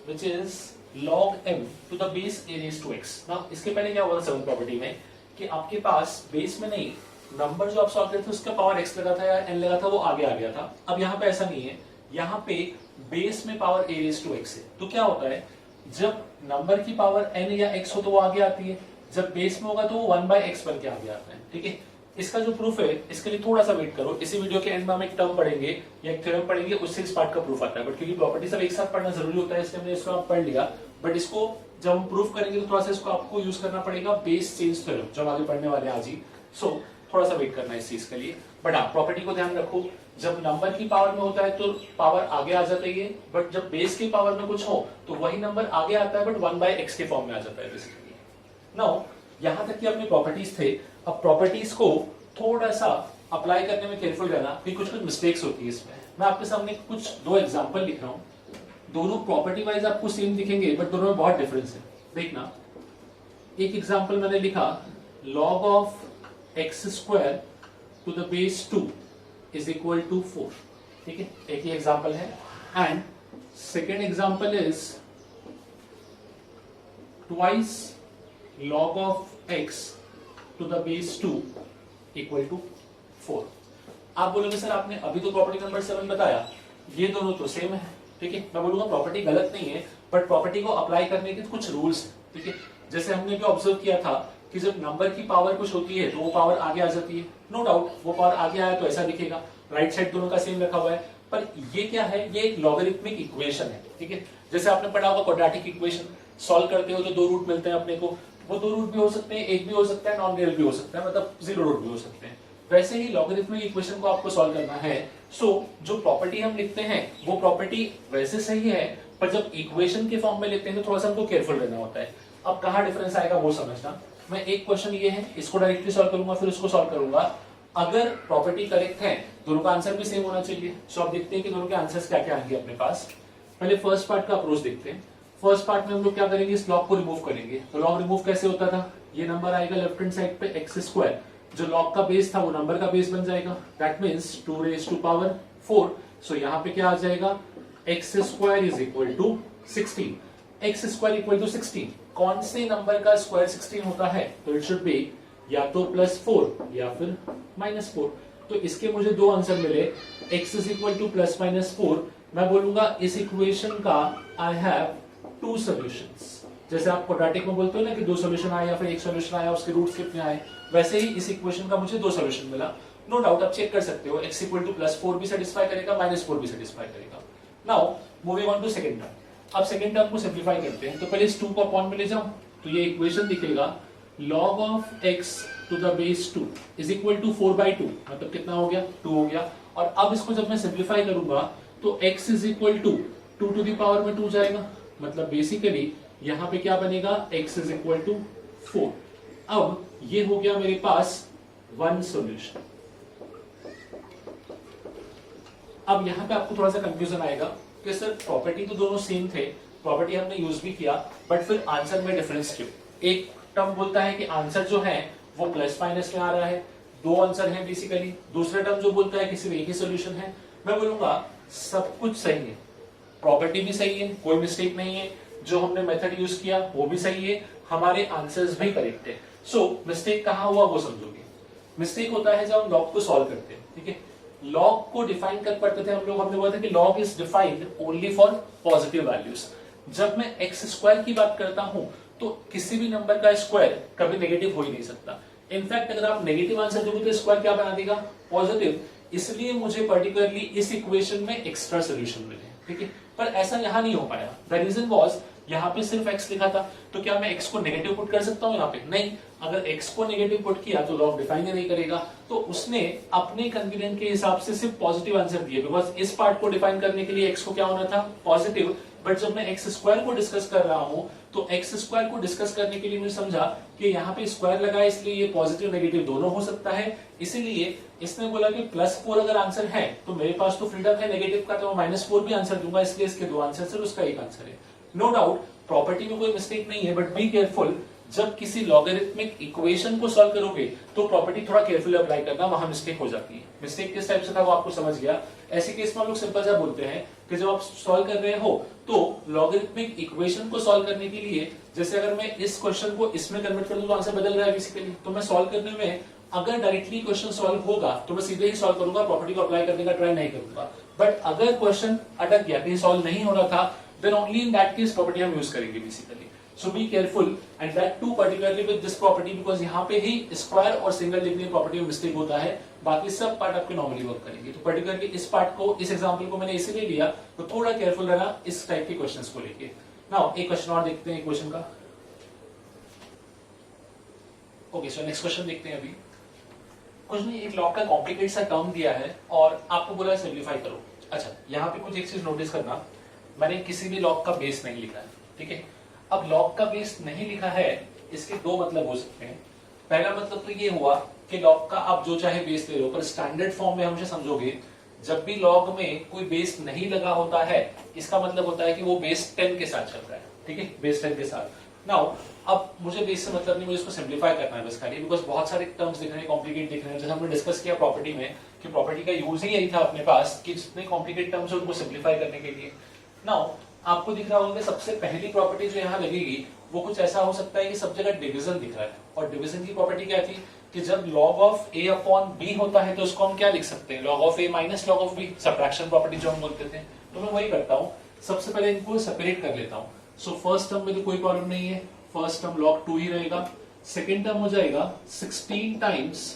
which is log m to the base a raised to x। ना इसके पहले क्या हुआ था सेवन प्रॉपर्टी में कि आपके पास बेस में नहीं, नंबर जो आप सॉल्व करते थे उसका पावर x लगा था या n लगा था वो आगे आ गया था। अब यहाँ पे ऐसा नहीं है, यहाँ पे बेस में power a raised to x है। तो क्या होता है, जब नंबर की पावर n या x हो तो वो आगे आती है, जब बेस में होगा तो वो 1/x बन के आगे आता है। ठीक है, इसका जो प्रूफ है इसके लिए थोड़ा सा वेट करो, इसी वीडियो के एंड में हम एक टर्म पढ़ेंगे या एक थ्योरम पढ़ेंगे, उससे इस पार्ट का प्रूफ आता है। बट क्योंकि प्रॉपर्टी सब एक साथ पढ़ना जरूरी होता है इसलिए हमने इसको आप पढ़ लिया, बट इसको जब हम प्रूफ करेंगे तो थोड़ा सा इसको आपको यूज करना पड़ेगा बेस चेंज थ्योरम, जो हम आगे पढ़ने वाले आज ही। सो थोड़ा सा वेट करना है इस चीज के लिए। बट हाँ, प्रॉपर्टी को ध्यान रखो, जब नंबर की पावर में होता है तो पावर आगे आ जाती है, बट जब बेस की पावर में कुछ हो तो वही नंबर आगे आता है बट 1/x के फॉर्म में आ जाता है बेसिकली। नाउ यहां तक कि अपने प्रॉपर्टीज थे, अब प्रॉपर्टीज को थोड़ा सा अप्लाई करने में केयरफुल रहना, क्योंकि कुछ मिस्टेक्स होती है इसमें। मैं आपके सामने कुछ दो एग्जांपल लिख रहा हूं, दोनों प्रॉपर्टी वाइज आपको सेम दिखेंगे बट दोनों में बहुत डिफरेंस है। देखना, एक एग्जांपल मैंने लिखा log of x square to the base 2 is equal to 4। ठीक है, एक ही एग्जांपल है। And second example is twice log of x to the base 2 equal to 4। आप बोलोगे सर आपने अभी तो प्रॉपर्टी नंबर 7 बताया, ये दोनों तो सेम है। ठीक है, मैं बोलूंगा प्रॉपर्टी गलत नहीं है, बट प्रॉपर्टी को अप्लाई करने के कुछ रूल्स हैं। ठीक है, जैसे हमने भी ऑब्जर्व किया था कि जब नंबर की पावर कुछ होती है तो वो पावर आगे आ जाती है। नो डाउट वो पावर आगे आया तो ऐसा दिखेगा, राइट साइड दोनों का सेम रखा हुआ है। पर ये क्या है, ये एक लॉगरिथमिक इक्वेशन है। ठीक है, जैसे आपने पढ़ा होगा क्वाड्रेटिक इक्वेशन, सॉल्व करते हो तो दो रूट मिलते हैं अपने को, वो दो रूट भी हो सकते हैं, एक भी हो सकता है, नॉन रियल भी हो सकता है, मतलब जीरो रूट भी हो सकते हैं। वैसे ही लॉगरिथमिक इक्वेशन को आपको सॉल्व करना है। सो जो प्रॉपर्टी हम लिखते हैं वो प्रॉपर्टी वैसे सही है, पर जब इक्वेशन के फॉर्म में लिखते हैं तो थोड़ा सा हमको केयरफुल रहना होता है। अब कहाँ डिफरेंस आएगा वो समझना। मैं एक क्वेश्चन ये है, इसको डायरेक्टली सॉल्व करूंगा फिर उसको सॉल्व करूंगा। अगर प्रॉपर्टी करेक्ट है, दोनों का आंसर भी सेम होना चाहिए। सो अब देखते हैं कि दोनों के आंसर्स क्या क्या आएंगे अपने पास। पहले फर्स्ट पार्ट का अप्रोच देखते हैं। फर्स्ट पार्ट में हम लोग क्या करेंगे, इस लॉग को रिमूव करेंगे। तो लॉग रिमूव कैसे होता था, ये नंबर आएगा लेफ्ट हैंड साइड पे एक्स स्क्वायर, जो लॉग का बेस था वो नंबर का बेस बन जाएगा, that means 2 raise to power 4। So यहाँ पे क्या आ जाएगा, x square is equal to 16। X square equal to 16, कौन से नंबर का स्क्वायर 16 होता है, तो इट शुड बी या तो +4 या फिर -4। तो इसके मुझे दो आंसर मिले, x इज इक्वल टू +-4। मैं बोलूंगा इस इक्वेशन का आई हैव 2 सॉल्यूशंस। जैसे आप क्वाड्रेटिक में बोलते हो ना कि 2 सॉल्यूशन आए या फिर एक सॉल्यूशन आया, उसके रूट्स कितने आए, वैसे ही इस इक्वेशन का मुझे 2 सॉल्यूशन मिला। नो डाउट आप चेक कर सकते हो, x इक्वल टू +4 भी सेटिस्फाई करेगा, -4 भी सेटिस्फाई करेगा। Now moving on to second term. अब सेकंड टर्म को सिंप्लीफाई करते हैं, तो पहले इस 2 को अपॉन में ले जाऊं तो ये इक्वेशन दिखेगा log of x to the base 2 is equal to 4/2, मतलब कितना हो गया, 2 हो गया। और अब इसको जब मैं सिंप्लीफाई करूंगा तो x is equal to 2 to the power में 2 जाएगा, मतलब बेसिकली यहां पे क्या बनेगा, x इज इक्वल टू 4। अब ये हो गया मेरे पास 1 सॉल्यूशन। अब यहां पे आपको थोड़ा सा कंफ्यूजन आएगा कि सर प्रॉपर्टी तो दोनों सेम थे, प्रॉपर्टी हमने यूज भी किया, बट फिर आंसर में डिफरेंस क्यों। एक टर्म बोलता है कि आंसर जो है वो प्लस माइनस में आ रहा है, 2 आंसर हैं बेसिकली। दूसरा टर्म जो बोलता है कि सिर्फ एक ही सॉल्यूशन है। मैं बोलूंगा सब कुछ सही है, प्रॉपर्टी भी सही है, कोई मिस्टेक नहीं है, जो हमने मेथड यूज किया वो भी सही है, हमारे आंसर्स भी करेक्ट है। सो मिस्टेक कहां हुआ वो समझोगे। मिस्टेक होता है जब हम लॉग को सॉल्व करते हैं। ठीक है, लॉग को डिफाइन कर पढ़ते थे हम लोग, हमने बोला था कि log is defined only for positive values. जब मैं एक्स स्क्वायर की बात करता हूं तो किसी भी नंबर का स्क्वायर कभी नेगेटिव हो ही नहीं सकता। इनफैक्ट अगर आप नेगेटिव आंसर दोगे तो स्क्वायर क्या बना देगा, पॉजिटिव। इसलिए मुझे पर्टिकुलरली इस इक्वेशन में एक्स्ट्रा सोल्यूशन मिले। ठीक है, पर ऐसा यहां नहीं हो पाया। द रीजन वाज यहाँ पे सिर्फ x लिखा था, तो क्या मैं x को नेगेटिव पुट कर सकता हूँ यहाँ पे, नहीं। अगर x को नेगेटिव पुट किया तो लॉग डिफाइन ही नहीं करेगा, तो उसने अपने कन्वीनियंट के हिसाब से सिर्फ पॉजिटिव आंसर दिए, बिकॉज इस पार्ट को डिफाइन करने के लिए x को क्या होना था, पॉजिटिव। बट जब मैं एक्स स्क्वायर को डिस्कस कर रहा हूं तो एक्स स्क्वायर को डिस्कस करने के लिए मैंने समझा कि यहाँ पे स्क्वायर लगा है, इसलिए ये पॉजिटिव नेगेटिव दोनों हो सकता है, इसीलिए इसने बोला कि +4 अगर आंसर है तो मेरे पास तो फ्रीडम है नेगेटिव का, तो मैं -4 भी आंसर दूंगा, इसलिए इसके 2 आंसर है, उसका 1 आंसर है। नो डाउट प्रॉपर्टी में कोई मिस्टेक नहीं है, बट बी केयरफुल, जब किसी लॉगरिथमिक इक्वेशन को सॉल्व करोगे तो प्रॉपर्टी थोड़ा केयरफुली अप्लाई करना, वहां मिस्टेक हो जाती है। मिस्टेक किस टाइप से था वो आपको समझ गया। ऐसे केस में हम लोग सिंपल सा बोलते हैं कि जब आप सॉल्व कर रहे हो तो लॉगरिथमिक इक्वेशन को सॉल्व करने के लिए, जैसे अगर मैं इस क्वेश्चन को इसमें कन्वर्ट कर दूं तो आंसर बदल रहा है बेसिकली, तो मैं सॉल्व करने में अगर डायरेक्टली क्वेश्चन सॉल्व होगा तो मैं सीधे ही सॉल्व करूंगा, प्रॉपर्टी को अप्लाई करने का ट्राई नहीं करूंगा। बट अगर क्वेश्चन अटक गया, कहीं सॉल्व नहीं हो रहा था, then only in that case property हम यूज करेंगे basically. So be careful and that too particularly with this property because यहाँ पे ही स्क्वायर और सिंगल लिखने की प्रॉपर्टी में मिस्टेक होता है, बाकी सब पार्ट आपके नॉर्मली वर्क करेंगे। तो पर्टिकुलरली इस पार्ट को, इस एग्जांपल को मैंने इसीलिए लिया तो थोड़ा केयरफुल रहना इस टाइप के क्वेश्चंस को लेके। नाउ एक क्वेश्चन और देखते हैं इक्वेशन का। ओके सो नेक्स्ट क्वेश्चन देखते हैं। अभी कुछ नहीं, एक लॉग का कॉम्प्लिकेटेड सा टर्म दिया है और आपको बोला है सिंप्लीफाई करो। अच्छा, यहाँ पे कुछ एक चीज नोटिस करना, मैंने किसी भी लॉग का बेस नहीं लिखा है, ठीक है। अब लॉग का बेस नहीं लिखा है, इसके 2 मतलब हो सकते हैं। पहला मतलब तो ये हुआ कि लॉग का आप जो चाहे बेस ले लो, पर स्टैंडर्ड फॉर्म में हमेशा समझोगे जब भी लॉग में कोई बेस नहीं लगा होता है, इसका मतलब होता है कि वो बेस 10 के साथ चल रहा है, ठीक है, बेस 10 के साथ। नाउ अब मुझे बेस से मतलब नहीं, मुझे इसको सिंप्लीफाई करना है बस खाली, बिकॉज बहुत सारे टर्म्स दिख रहे हैं, कॉम्प्लिकेट दिख रहे हैं। जैसे हमने डिस्कस किया प्रॉपर्टी में कि प्रॉपर्टी का यूज ही यही था अपने पास कि जितने कॉम्प्लिकेट टर्म्स है उनको सिंप्लीफाई करने के लिए। नाउ आपको दिख रहा होगा सबसे पहली प्रॉपर्टी जो यहाँ लगेगी वो कुछ ऐसा हो सकता है कि सब जगह डिवीजन दिख रहा है, और डिवीजन की प्रॉपर्टी क्या थी कि जब log of a upon b होता है तो उसको हम क्या लिख सकते हैं, log of a minus log of b, subtraction property जो हम बोलते थे। तो मैं वही करता हूँ, सबसे पहले इनको सेपरेट कर लेता हूँ। सो फर्स्ट टर्म में तो कोई प्रॉब्लम नहीं है, फर्स्ट टर्म log 2 ही रहेगा। सेकेंड टर्म हो जाएगा 16 times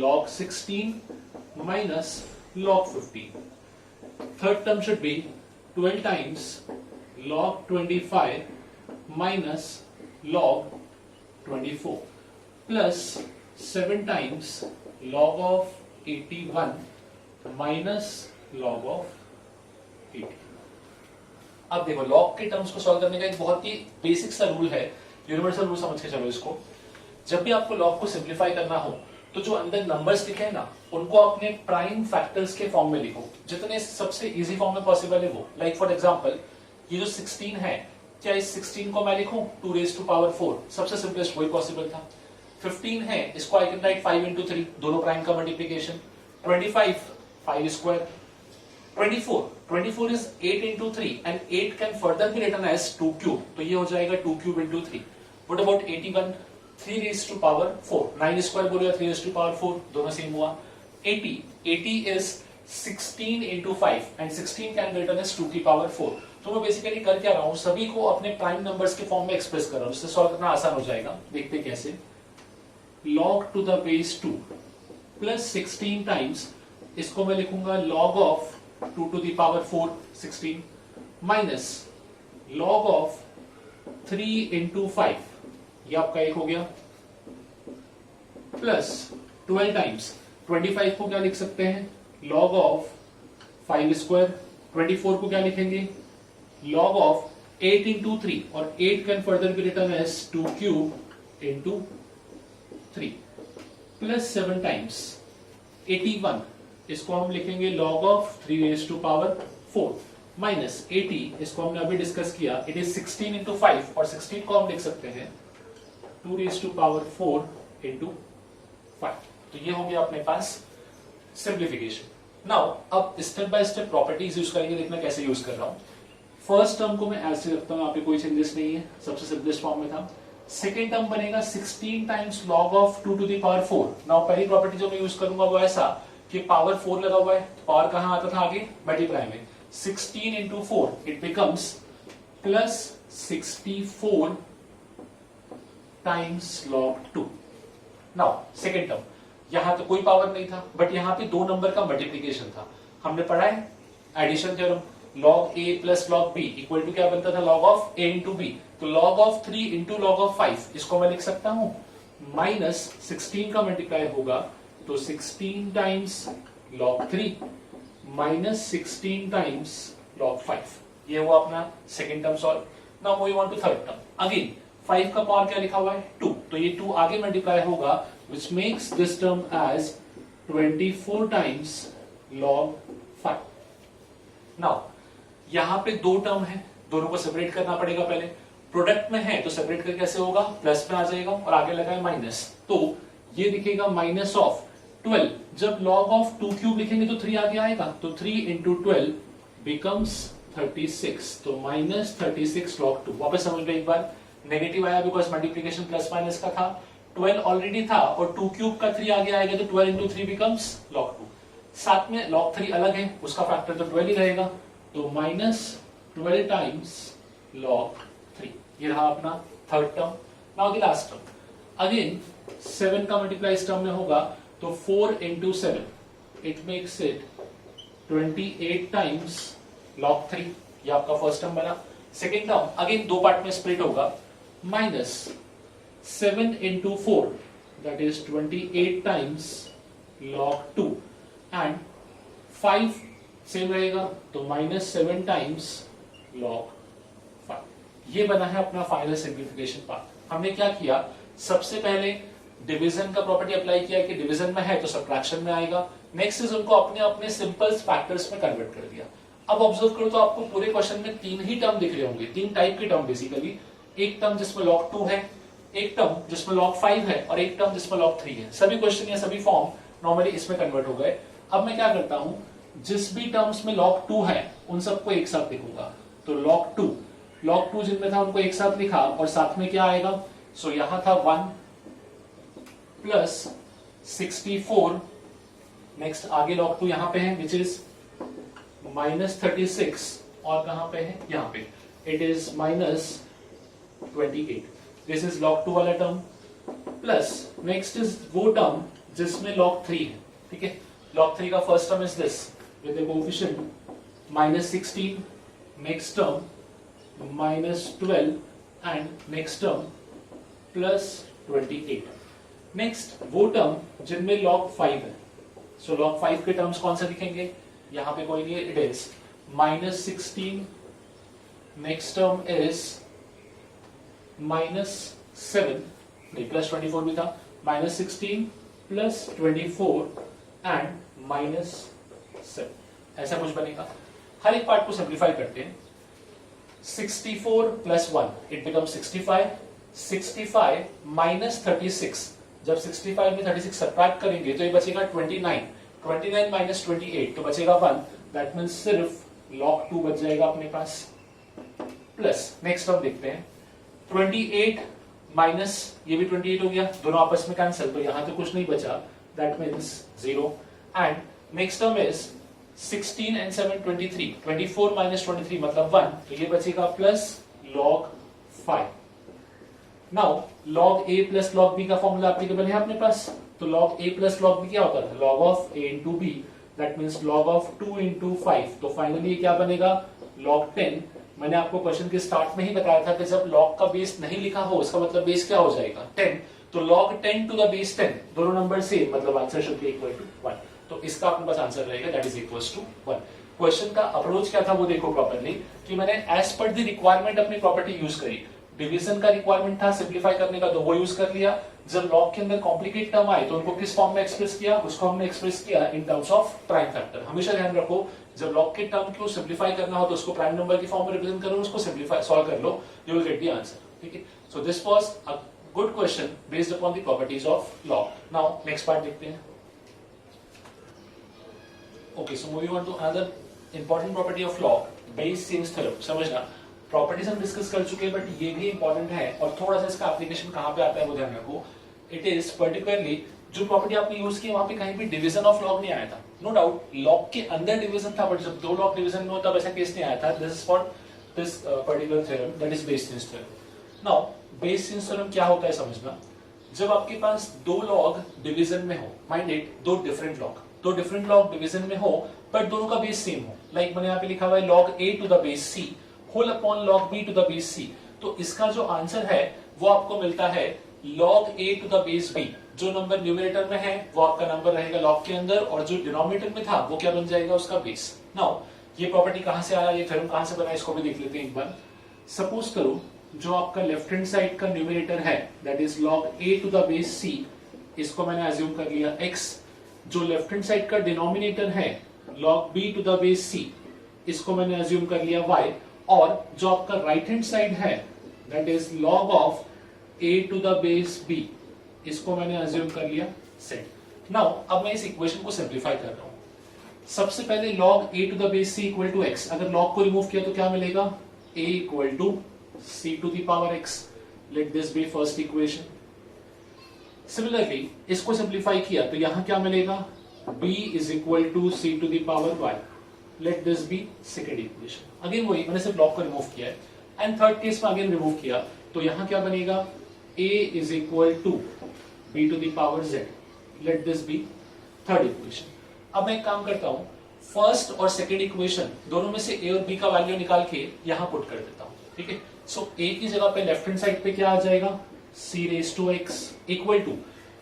log 16 minus log 15। Third term should B 12 times log 25 minus log 24 plus 7 times log of 81 minus log of 80। अब देखो लॉग के टर्म्स को सॉल्व करने का एक बहुत ही बेसिक सा रूल है, यूनिवर्सल रूल समझ के चलो इसको। जब भी आपको लॉग को सिंप्लीफाई करना हो तो जो अंदर नंबर्स लिखे हैं ना, उनको अपने प्राइम फैक्टर्स के फॉर्म में लिखो, जितने सबसे इजी फॉर्म में पॉसिबल है वो। लाइक फॉर एग्जांपल ये जो 16 है, क्या इस 16 को मैं लिखूं 2 रेज़ टू पावर 4, सबसे सिंपलेस्ट वही पॉसिबल था। 15 है, इसको आई कैन राइट 5 into 3, दोनों प्राइम का multiplication. 25 5 square. 24 is 8 into 3 and 8 can further be written as 2 cube, तो ये हो जाएगा 2 cube into 3। What about 81? 3 raised to power 4, 9 square बोलेगा 3 raised to power 4, दोनों सेम हुआ। 80 is 16 into 5 and 16 can be written as 2 की power 4। तो मैं बेसिकली कर क्या रहा हूं, सभी को अपने प्राइम नंबर्स के फॉर्म में एक्सप्रेस कर रहा हूं, इससे सॉल्व करना आसान हो जाएगा। देखते कैसे। log to the base 2 plus 16 times, इसको मैं लिखूंगा log of 2 to the power 4 16 minus log of 3 into 5, ये आपका एक हो गया, प्लस 12 टाइम्स 25 को क्या लिख सकते हैं, log of 5 स्क्वायर। 24 को क्या लिखेंगे, log of 8 into 3, और 8 can further be written as 2 cube into 3 plus 7 times 81, इसको हम लिखेंगे log of 3 raised to power 4 minus 80, इसको हमने अभी डिस्कस किया, इट इज 16 into 5, और 16 को हम लिख सकते हैं 2 raised to power 4 into 5। तो ये हो गया अपने पास सिंप्लीफिकेशन। नाउ अब step by step properties use करेंगे, देखना कैसे यूज कर रहा हूं। फर्स्ट टर्म को मैं ऐसे रखता हूं, यहाँ पे कोई चेंजेस नहीं है, सबसे सिंपलेस्ट फॉर्म में था। सेकेंड टर्म बनेगा 16 times log of 2 to the power 4। Now पहली प्रॉपर्टी जो मैं यूज करूंगा वो ऐसा कि पावर 4 लगा हुआ है, पावर कहां आता था आगे, मल्टीप्लाई में। 16 into 4 it becomes plus 64 times log 2। Now second term, यहां तो कोई पावर नहीं था, बट यहां पे दो नंबर का मल्टीप्लीकेशन था, हमने पढ़ा है addition theorem. log a plus log b equal to क्या बनता था, log of a into b। तो log of 3 into log of 5, इसको मैं लिख सकता हूं माइनस 16 का मल्टीप्लाई होगा तो 16 times log 3 minus 16 times log 5। ये हुआ अपना second term solve. Now moving on to third term. Again 5 का पावर क्या लिखा हुआ है 2, तो ये 2 आगे मल्टीप्लाई होगा which makes this term as 24 times log 5। Now यहां पे दो टर्म है, दोनों को सेपरेट करना पड़ेगा। पहले प्रोडक्ट में है तो सेपरेट कर कैसे होगा, प्लस में आ जाएगा और आगे लगा है माइनस, तो ये दिखेगा माइनस ऑफ 12। जब log ऑफ 2 क्यूब लिखेंगे तो 3 आगे आएगा, तो 3 इंटू 12 बिकम्स 36, तो माइनस 36 log 2। वापस समझ लो एक बार, नेगेटिव आया बिकॉज मल्टीप्लीकेशन प्लस माइनस का था, 12 ऑलरेडी था और 2 क्यूब का 3 आगे आएगा तो 12 इंटू 3 बिकम्स log 2। साथ में log 3 अलग है, उसका फैक्टर तो 12 ही रहेगा, तो माइनस 12 टाइम्स log 3। ये रहा अपना third term. Now the last term. Again 7 का मल्टीप्लाई इस टर्म में होगा तो 4 into 7 it makes it 28 times log 3। ये आपका फर्स्ट टर्म बना। सेकेंड टर्म अगेन दो पार्ट में स्प्लिट होगा, minus 7 into 4 that is 28 times log 2 and 5 same रहेगा तो माइनस 7 टाइम्स log 5। ये बना है अपना फाइनल सिंप्लीफिकेशन पार्ट। हमने क्या किया, सबसे पहले डिवीजन का प्रॉपर्टी अप्लाई किया कि डिवीजन में है तो सब्ट्रैक्शन में आएगा। नेक्स्ट इज उनको अपने अपने सिंपल फैक्टर्स में कन्वर्ट कर दिया। अब ऑब्जर्व करो तो आपको पूरे क्वेश्चन में 3 ही टर्म दिख रहे होंगे, 3 टाइप के टर्म बेसिकली। एक टर्म जिसमें log 2 है, एक टर्म जिसमें log 5 है और एक टर्म जिसमें log 3 है। सभी क्वेश्चन या सभी फॉर्म नॉर्मली इसमें कन्वर्ट हो गए। अब मैं क्या करता हूं, जिस भी टर्म्स में log 2 है उन सबको एक साथ लिखूंगा, तो log 2 जिनमें था उनको एक साथ लिखा और साथ में क्या आएगा, सो यहां था 1 प्लस 64, नेक्स्ट आगे log 2 यहां पे है विच इज माइनस 36 और कहां पे है, यहां पे it is minus 28। This is log 2 वाला टर्म प्लस नेक्स्ट इज वो टर्म जिसमें log 3 है, ठीक है। log 3 का first term is this with the coefficient minus 16, next term minus 12 and next term plus 28। Next वो टर्म जिनमें log 5 है, सो log 5 के टर्म्स कौन से दिखेंगे, यहां पे कोई नहीं है, it is minus 16, next term is minus 7, नहीं प्लस 24 भी था, माइनस 16 प्लस 24 एंड माइनस 7, ऐसा कुछ बनेगा। हर एक पार्ट को सिंप्लीफाई करते हैं। 64 प्लस 1 इट बिकम 65, 65 माइनस 36, जब 65 में 36 सब्ट्रैक्ट करेंगे तो ये बचेगा 29, 29 माइनस 28 तो बचेगा 1, दैट मीन्स सिर्फ log 2 बच जाएगा अपने पास। प्लस नेक्स्ट टर्म देखते हैं, 28 माइनस ये भी 28 हो गया, दोनों आपस में कैंसिल, तो यहां तो कुछ नहीं बचा, that means 0 and next term is 16 and 7 23, 24 minus 23 मतलब 1, तो ये बचेगा plus log 5। Now log a plus log b का फॉर्मूला एप्लीकेबल है अपने पास, तो log a plus log b क्या होता है, log of a into b, that means log of 2 into 5, तो फाइनली क्या बनेगा log 10। मैंने आपको क्वेश्चन के स्टार्ट में ही बताया था कि जब log का बेस नहीं लिखा हो उसका मतलब बेस क्या हो जाएगा 10, तो log 10 टू द बेस 10, दोनों नंबर सेम, मतलब answer should be equal to 1, तो इसका अपने पास आंसर रहेगा that is equals to 1। Question का अप्रोच क्या था वो देखो प्रॉपर्ली, कि मैंने एज पर द रिक्वायरमेंट अपनी प्रॉपर्टी यूज करी। डिवीजन का रिक्वायरमेंट था सिंप्लीफाई करने का, तो वो यूज कर लिया। जब log के अंदर कॉम्प्लिकेट टर्म आए तो उनको किस फॉर्म में एक्सप्रेस किया, उसको हमने एक्सप्रेस किया in terms of prime factor. हमेशा ध्यान रखो जब log के टर्म को सिंप्लीफाई करना हो तो उसको प्राइम नंबर की फॉर्म में रिप्रेजेंट करो, उसको सिंप्लीफाई सॉल्व कर लो, you will get the answer, ठीक है। So this was a good question based upon the properties of log। Now next part देखते हैं। Okay, so moving on to another important property of log, base same's theorem. समझना properties हम discuss कर चुके हैं but ये भी important है और थोड़ा सा इसका एप्लीकेशन कहां पे आता है वो ध्यान रखो। इट इज पर्टिकुलरली जो प्रॉपर्टी आपने यूज की वहां पे कहीं भी डिवीजन ऑफ log नहीं आया था, नो डाउट log के अंदर डिवीजन था, बट जब दो log डिवीजन में हो तब ऐसा केस नहीं आया था। This is for this particular theorem that is base same's theorem. Now base same's theorem क्या होता है समझना, जब आपके पास दो log डिवीजन में हो, माइंड इट दो डिफरेंट log डिवीजन में हो बट दोनों का बेस सेम हो, लाइक मैंने यहाँ पे लिखा हुआ है log a to the base c whole upon log b to the base c, तो इसका जो आंसर है वो आपको मिलता है log a to the base b, जो नंबर न्यूमरेटर में है वो आपका नंबर रहेगा log के अंदर, और जो डिनोमिनेटर में था वो क्या बन जाएगा, उसका बेस। नाउ ये प्रॉपर्टी कहां से आया, ये थ्योरम कहां से बना, इसको भी देख लेते हैं एक बार। सपोज करो जो आपका लेफ्ट हैंड साइड का न्यूमरेटर है that is log a to the base c, इसको मैंने अज्यूम कर लिया x। जो लेफ्ट हैंड साइड का डिनोमिनेटर है log b to the base c, इसको मैंने अज्यूम कर लिया y। और जो आपका राइट हैंड साइड है that is log of a to the base b, इसको मैंने अज्यूम कर लिया z। नाउ अब मैं इस इक्वेशन को सिंप्लीफाई कर रहा हूं। सबसे पहले log a to the base c equal to x, अगर log को रिमूव किया तो क्या मिलेगा, a equal to c to the power x। Let this be first equation. Similarly इसको सिंप्लीफाई किया तो यहां क्या मिलेगा, b is equal to c to the power y। Let this be second equation. Again वही मैंने सिर्फ log को रिमूव किया है। एंड थर्ड केस में अगेन रिमूव किया तो यहां क्या बनेगा, a is equal to b to the power z। Let this be third equation. अब मैं एक काम करता हूं, फर्स्ट और सेकेंड इक्वेशन दोनों में से a और b का वैल्यू निकाल के यहां पुट कर देता हूं, ठीक है। सो a की जगह पे लेफ्ट हैंड साइड पे क्या आ जाएगा, c raise to x equal to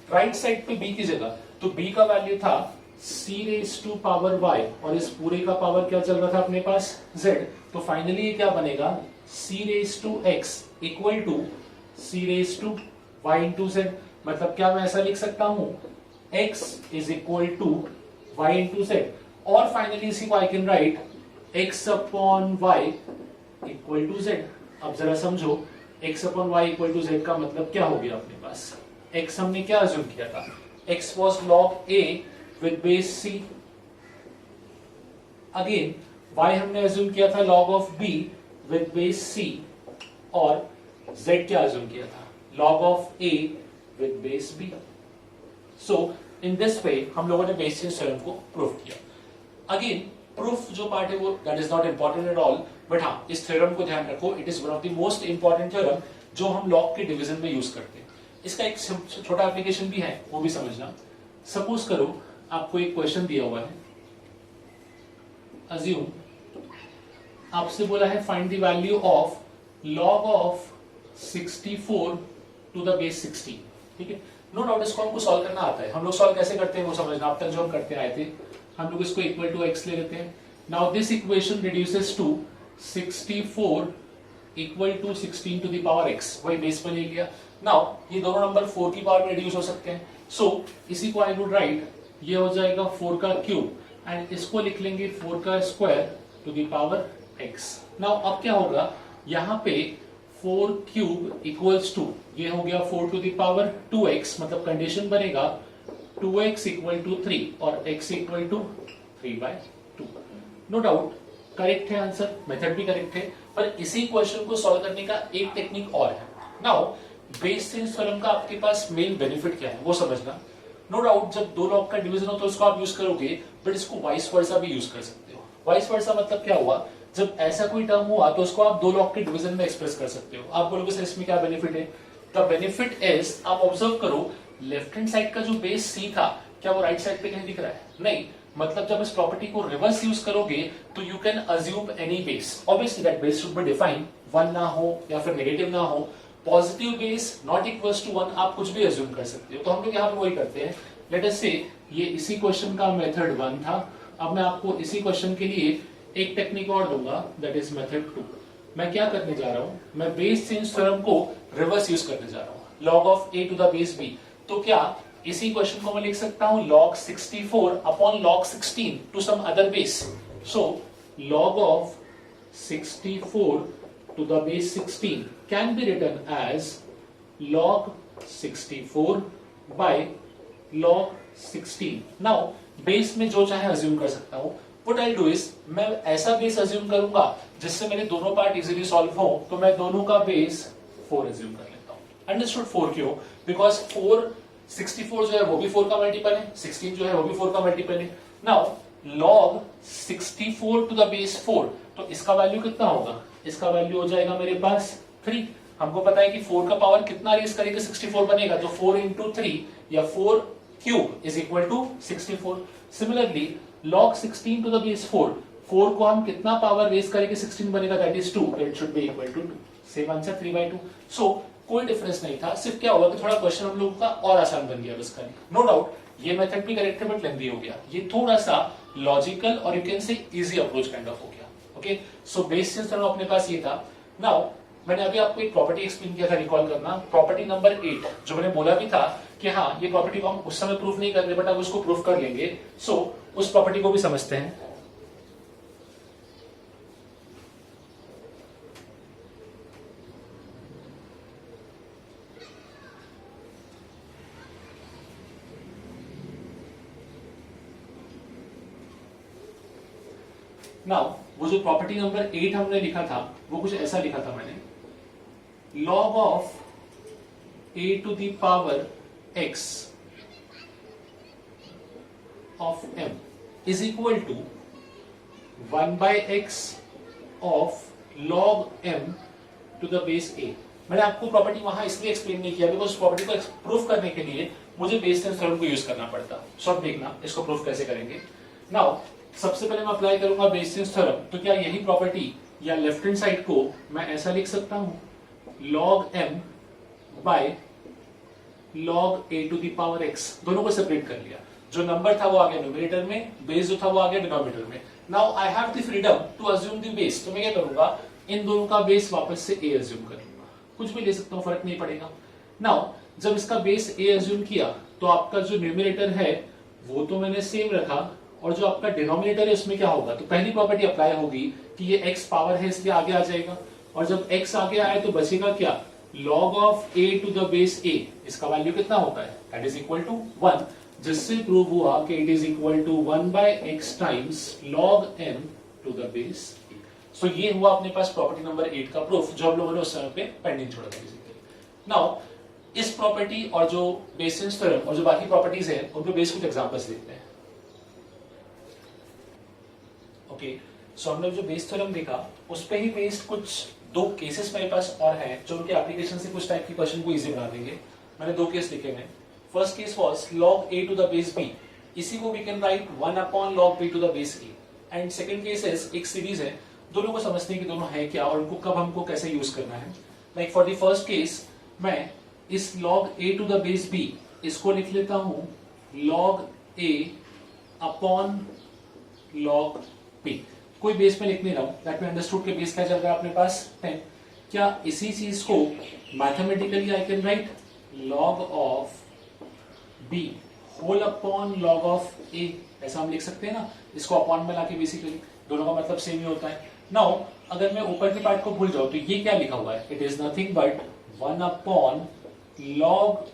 right side पे b की जगह, तो b का वैल्यू था c raise to power y, और इस पूरे का पावर क्या चल रहा था अपने पास z। तो फाइनली ये क्या बनेगा, c raise to x equal to c raise to y into z। मतलब क्या मैं ऐसा लिख सकता हूं, x is equal to y into z, और फाइनली इसी को I can write x upon y equal to z। अब जरा समझो, x upon y equal to z का मतलब क्या हो गया अपने पास, x हमने क्या अज्यूम किया था, x was log a with base c। Again y हमने अज्यूम किया था log of b with base c, और z क्या अज्यूम किया था, log of a with base b। So in this way हम लोगों ने बेस चेंज थ्योरम को प्रूव किया। अगेन प्रूफ जो पार्ट है वो that is not important at all, but हाँ इस थ्योरम को ध्यान रखो, it is one of the most important theorem जो हम लॉग के डिवीजन में यूज करते हैं। इसका एक छोटा एप्लीकेशन भी है, वो भी समझना। सपोज करो आपको एक क्वेश्चन दिया हुआ है, अज्यूम आपसे बोला है find the value of log of 64 to the base 16, ठीक है। नो डाउट इसको हमको सॉल्व करना आता है, हम लोग सॉल्व कैसे करते हैं वो समझना। अब तक जो हम करते आए थे, हम लोग इसको इक्वल टू x ले लेते हैं। Now this equation reduces to 64 equal to 16 to the power x, वही बेस पर ले लिया। नाउ ये दोनों नंबर 4 की पावर में रिड्यूस हो सकते हैं, सो इसी को आई वुड राइट, ये हो जाएगा 4 का क्यूब, एंड इसको लिख लेंगे 4 का square to the power x। Now अब क्या होगा, यहाँ पे 4 क्यूब इक्वल्स टू, ये हो गया 4 टू द पावर 2x, मतलब कंडीशन बनेगा 2x इक्वल टू 3 और x equal to 3/2। No doubt correct है आंसर, मेथड भी करेक्ट है, पर इसी क्वेश्चन को सॉल्व करने का एक टेक्निक और है। नाउ बेस चेंज थ्योरम का आपके पास मेन बेनिफिट क्या है वो समझना। नो डाउट जब दो लॉग का डिवीजन हो तो इसको आप यूज करोगे, बट इसको वाइस वर्सा भी यूज कर सकते हो। वाइस वर्सा मतलब क्या हुआ, जब ऐसा कोई टर्म हुआ तो उसको आप दो लॉग के डिवीजन में एक्सप्रेस कर सकते हो। आप बोलोगे सर इसमें क्या बेनिफिट है, द बेनिफिट इज, आप ऑब्जर्व करो लेफ्ट हैंड साइड का जो बेस सी था क्या वो राइट साइड पे कहीं दिख रहा है, नहीं। मतलब जब इस प्रॉपर्टी को रिवर्स यूज करोगे तो you can assume any base, obviously that base should be defined, 1 ना हो या फिर नेगेटिव ना हो। Positive base not equals to 1, आप कुछ भी अज्यूम कर सकते हो। तो हम लोग यहाँ पे वही करते हैं। लेट अस से ये इसी क्वेश्चन का मेथड 1 था। अब मैं आपको इसी क्वेश्चन के लिए एक टेक्निक और दूंगा, दैट इज मेथड 2। मैं क्या करने जा रहा हूं, मैं बेस चेंज थ्योरम को रिवर्स यूज करने जा रहा हूं, log of a to the base b। तो क्या इसी क्वेश्चन को मैं लिख सकता हूं log 64 upon log 16 to some other base. So log of 64 to the base 16 can be written as log 64 by log 16। Now base में जो चाहे अज्यूम कर सकता हूं। What I'll do is मैं ऐसा बेस अज्यूम करूंगा जिससे मेरे दोनों पार्ट इजीली सॉल्व हो, तो मैं दोनों का बेस 4 अज्यूम कर लेता हूं। अंडरस्टूड 4 क्यों, बिकॉज 64 जो है वो भी 4 का मल्टीपल है, 16 जो है वो भी 4 का मल्टीपल है। Now log 64 to the base 4, तो इसका वैल्यू कितना होगा, इसका वैल्यू हो जाएगा मेरे पास 3। हमको पता है कि 4 का पावर कितना रेज करेंगे 64 बनेगा, तो 4 इंटू 3 या 4 cube is equal to 64। Similarly log 16 to the base 4, 4 को हम कितना पावर रेज करेंगे 16 बनेगा, that is 2, it should be equal to 2। Same answer 3/2। So कोई डिफरेंस नहीं था, सिर्फ क्या हुआ कि थोड़ा क्वेश्चन हम लोगों का और आसान बन गया उसका। नो डाउट ये मेथड भी करेक्ट है बट लेंथी हो गया, ये थोड़ा सा लॉजिकल और यू कैन से इजी अप्रोच काइंड ऑफ हो गया। Okay, so base change theorem अपने पास ये था। नाउ मैंने अभी आपको एक प्रॉपर्टी एक्सप्लेन किया था, रिकॉल करना, प्रॉपर्टी नंबर 8, जो मैंने बोला भी था कि हाँ ये प्रॉपर्टी को हम उस समय प्रूफ नहीं कर रहे बट अब उसको प्रूफ कर लेंगे। सो उस प्रॉपर्टी को भी समझते हैं। नाउ वो जो प्रॉपर्टी नंबर 8 हमने लिखा था वो कुछ ऐसा लिखा था मैंने, log of a to the power x of m is equal to 1 by x of log m to the base a। मैंने आपको प्रॉपर्टी वहां इसलिए एक्सप्लेन नहीं किया बिकॉज प्रॉपर्टी को प्रूफ करने के लिए मुझे बेस टेंस थ्योरम को यूज करना पड़ता। सो अब देखना इसको प्रूफ कैसे करेंगे। नाउ सबसे पहले मैं अप्लाई करूंगा बेस टेंस थ्योरम, तो क्या यही प्रॉपर्टी या लेफ्ट हैंड साइड को मैं ऐसा लिख सकता हूं, log m by log a to the power x, दोनों को सेपरेट कर लिया, जो नंबर था वो आ गया न्यूमरेटर में, बेस जो था वो आ गया डिनोमिनेटर में। Now I have the freedom to assume the base, तो मैं क्या करूंगा, इन दोनों का बेस वापस से a अज्यूम कर लूंगा, कुछ भी ले सकता हूं फर्क नहीं पड़ेगा। नाउ जब इसका बेस a अज्यूम किया तो आपका जो न्यूमरेटर है वो तो मैंने सेम रखा, और जो आपका डिनोमिनेटर है उसमें क्या होगा, तो पहली प्रॉपर्टी अप्लाई होगी कि ये x पावर है इसलिए आगे आ जाएगा, और जब x आगे आए तो बचेगा क्या, log of a to the base a, इसका वैल्यू कितना होता है, that is equal to 1, जिससे प्रूव हुआ कि it is equal to 1 by x times log m to the base a। सो ये हुआ अपने पास प्रॉपर्टी नंबर 8 का प्रूफ, जो हम लोगों ने उस समय पे पेंडिंग छोड़ा था बेसिकली। नाउ इस प्रॉपर्टी और जो बेस टेंस थ्योरम और जो बाकी प्रॉपर्टीज हैं उनको बेस कुछ एग्जांपल्स देखते हैं। ओके, सो हमने जो बेस थ्योरम देखा उस पे ही बेस्ड कुछ दो केसेस मेरे पास और हैं जो उनके एप्लीकेशन से कुछ टाइप की क्वेश्चन को इजी बना देंगे। मैंने दो केस लिखे हैं। First case was log a to the base b, इसी को we can write 1 upon log b to the base a, and second case है एक सीरीज है, दोनों को समझने की दोनों है क्या और उनको कब हमको कैसे यूज करना है। Like for the first case मैं इस log a to the base b इसको लिख लेता हूं log a upon log b, कोई बेस में लिख नहीं रहा हूं, दैट में अंडरस्टूड के बेस क्या चल रहा है अपने पास 10। क्या इसी चीज को mathematically I can write log of b whole upon log of a, ऐसा हम लिख सकते हैं ना, इसको अपॉन में लाके बेसिकली दोनों का मतलब सेम ही होता है। नाउ अगर मैं ऊपर के पार्ट को भूल जाऊं तो ये क्या लिखा हुआ है, it is nothing but 1 upon log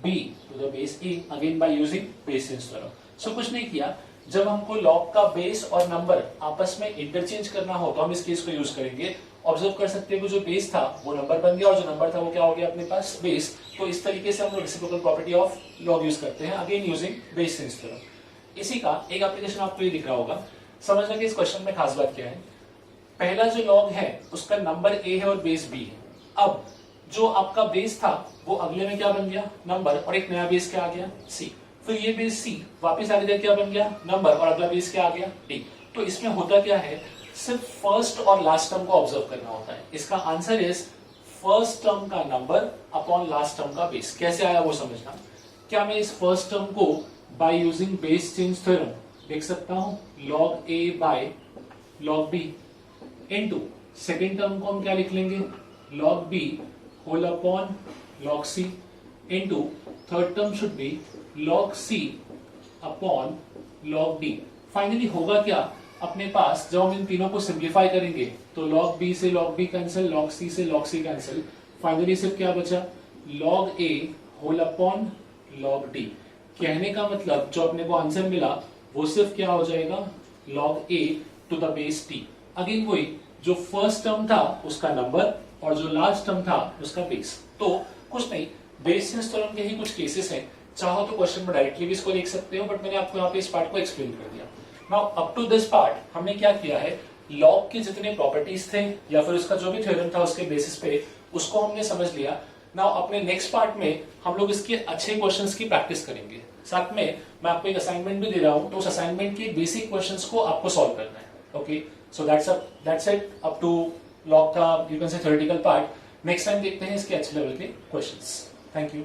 b to the base a, again by using base tense theorem. So कुछ नहीं किया, जब हमको लॉग का बेस और नंबर आपस में इंटरचेंज करना हो तो हम इस केस को यूज करेंगे। ऑब्जर्व कर सकते हैं कि जो बेस था वो नंबर बन गया और जो नंबर था वो क्या हो गया अपने पास बेस। तो इस तरीके से हम लोग reciprocal property of log use करते हैं, again using base tense theorem. इसी का एक एप्लीकेशन आपको ये दिख रहा होगा। समझना कि इस क्वेश्चन में खास बात क्या है, पहला जो लॉग है उसका नंबर a है और बेस b है। अब जो आपका बेस था वो अगले में क्या बन गया, नंबर, और एक नया बेस क्या आ गया c, फिर ये बेस c वापस आगे जाके क्या बन गया, नंबर, और अगला बेस क्या आ गया d। तो इसमें होता क्या है, सिर्फ फर्स्ट और लास्ट टर्म को ऑब्जर्व करना होता है। इसका आंसर इज फर्स्ट टर्म का नंबर अपॉन लास्ट टर्म का बेस। कैसे आया वो समझना। क्या मैं इस फर्स्ट टर्म को by using base change theorem लिख सकता हूं log a by log b into second term को हम क्या लिख लेंगे log b whole upon log c into third term should be log c upon log d। Finally होगा क्या अपने पास, जब हम इन तीनों को सिंप्लीफाई करेंगे तो log b से log b cancel, log c से log c कैंसिल, फाइनली सिर्फ क्या बचा log a whole upon log d। कहने का मतलब जो अपने को आंसर मिला वो सिर्फ क्या हो जाएगा log a to the base d। Again वही, जो फर्स्ट टर्म था उसका नंबर और जो लास्ट टर्म था उसका बेस। तो कुछ नहीं, बेस टेंस थ्योरम के ही कुछ केसेस हैं, चाहो तो क्वेश्चन में डायरेक्टली भी इसको लिख सकते हो, बट मैंने आपको यहाँ पे इस पार्ट को एक्सप्लेन कर दिया। Now up to this part हमने क्या किया है, लॉग के जितने प्रॉपर्टीज थे या फिर उसका जो भी थ्योरम था उसके बेसिस पे उसको हमने समझ लिया। नाउ अपने नेक्स्ट पार्ट में हम लोग इसके अच्छे क्वेश्चंस की प्रैक्टिस करेंगे। साथ में मैं आपको एक असाइनमेंट भी दे रहा हूं, तो उस असाइनमेंट के बेसिक क्वेश्चंस को आपको सॉल्व करना है। Okay, so that's it up to log का you can say theoretical part. Next time देखते हैं इसके अच्छे लेवल के क्वेश्चंस। Thank you.